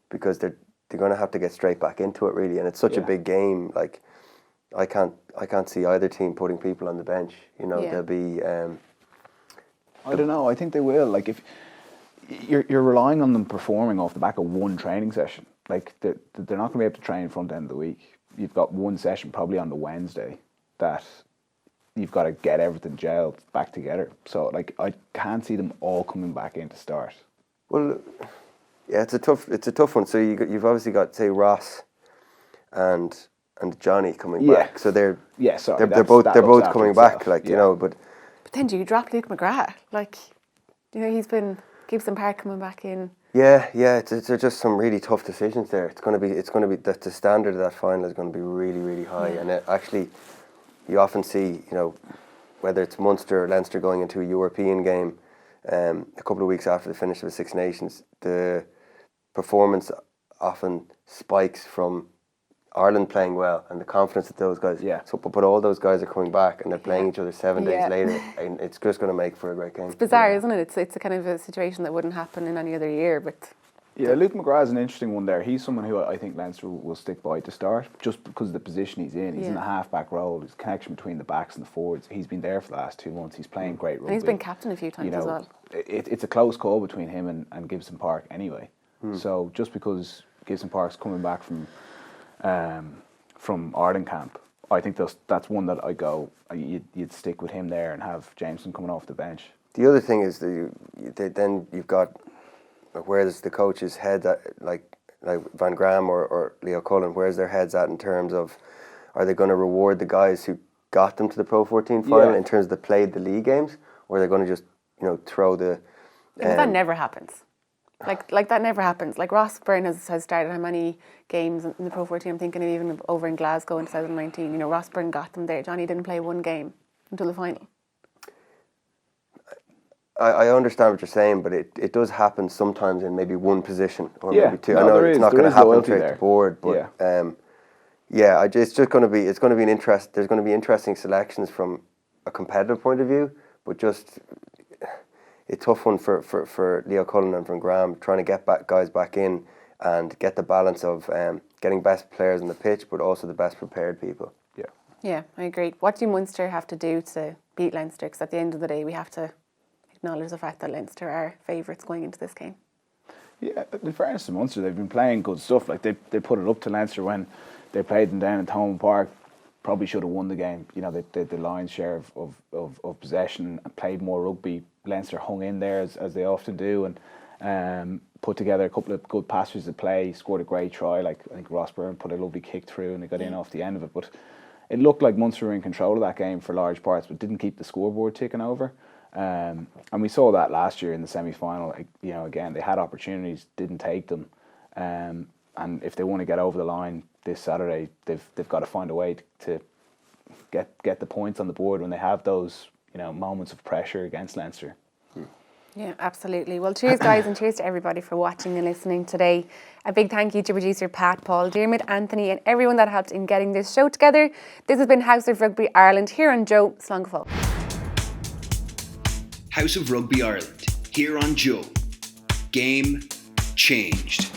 B: because they're going to have to get straight back into it really, and it's such a big game. I can't see either team putting people on the bench. They'll be. I don't know. I think they will. If you're relying on them performing off the back of one training session, they're not going to be able to train front end of the week. You've got one session probably on the Wednesday that you've got to get everything gelled back together. So I can't see them all coming back in to start. Well, yeah, it's a tough one. So you've obviously got, say, Ross and Johnny coming back. So they're both coming back. But then do you drop Luke McGrath? He's been Gibson Park coming back in. Yeah, it's just some really tough decisions there. It's going to be the standard of that final is going to be really, really high, and actually, you often see,
A: whether it's Munster or Leinster going into a European game, a couple of weeks after the finish of the Six Nations, the performance often spikes from Ireland playing well and the confidence that those guys.
B: Yeah.
A: So, but all those guys are coming back and they're playing each other 7 days later, and it's just going to make for a great game.
D: It's bizarre, isn't it? It's a kind of a situation that wouldn't happen in any other year, but.
B: Yeah, Luke McGrath's an interesting one there. He's someone who I think Leinster will stick by to start, just because of the position he's in. He's in a half-back role. His connection between the backs and the forwards. He's been there for the last 2 months. He's playing great rugby.
D: And he's been captain a few times as well.
B: It's a close call between him and Gibson Park anyway. So just because Gibson Park's coming back from Ireland camp, I think that's one that I go, you'd stick with him there and have Jameson coming off the bench.
A: The other thing is that then you've got, where's the coach's head at, like Van Graham or Leo Cullen, where's their heads at in terms of, are they going to reward the guys who got them to the PRO14 final in terms of they played the league games, or are they going to just throw the...
D: that never happens. Like that never happens. Like Ross Byrne has started how many games in the PRO14? I'm thinking of even over in Glasgow in 2019. Ross Byrne got them there. Johnny didn't play one game until the final.
A: I understand what you're saying, but it does happen sometimes in maybe one position or maybe two.
B: No,
A: I know it's not going to happen throughout the board, but it's just going to be an interest. There's going to be interesting selections from a competitive point of view, but just a tough one for Leo Cullen and Van Graham, trying to get guys back in and get the balance of getting best players on the pitch, but also the best prepared people.
D: Yeah, I agree. What do Munster have to do to beat Leinster? Because at the end of the day, we have to acknowledge the fact that Leinster are favourites going into this game.
B: Yeah, in fairness to Munster, they've been playing good stuff. Like they put it up to Leinster when they played them down at Thomond Park. Probably should have won the game. They had the lion's share of possession and played more rugby. Leinster hung in there as they often do and put together a couple of good passages of play. Scored a great try. Like I think Ross Byrne put a lovely kick through and they got in off the end of it. But it looked like Munster were in control of that game for large parts, but didn't keep the scoreboard ticking over. And we saw that last year in the semi-final. Again, they had opportunities, didn't take them. And if they want to get over the line this Saturday, they've got to find a way to get the points on the board when they have those moments of pressure against Leinster.
D: Yeah, absolutely. Well, cheers guys, and cheers to everybody for watching and listening today. A big thank you to producer Pat, Paul, Dermot, Anthony and everyone that helped in getting this show together. This has been House of Rugby Ireland here on Joe. Slán go fóill.
C: House of Rugby Ireland, here on Joe. Game changed.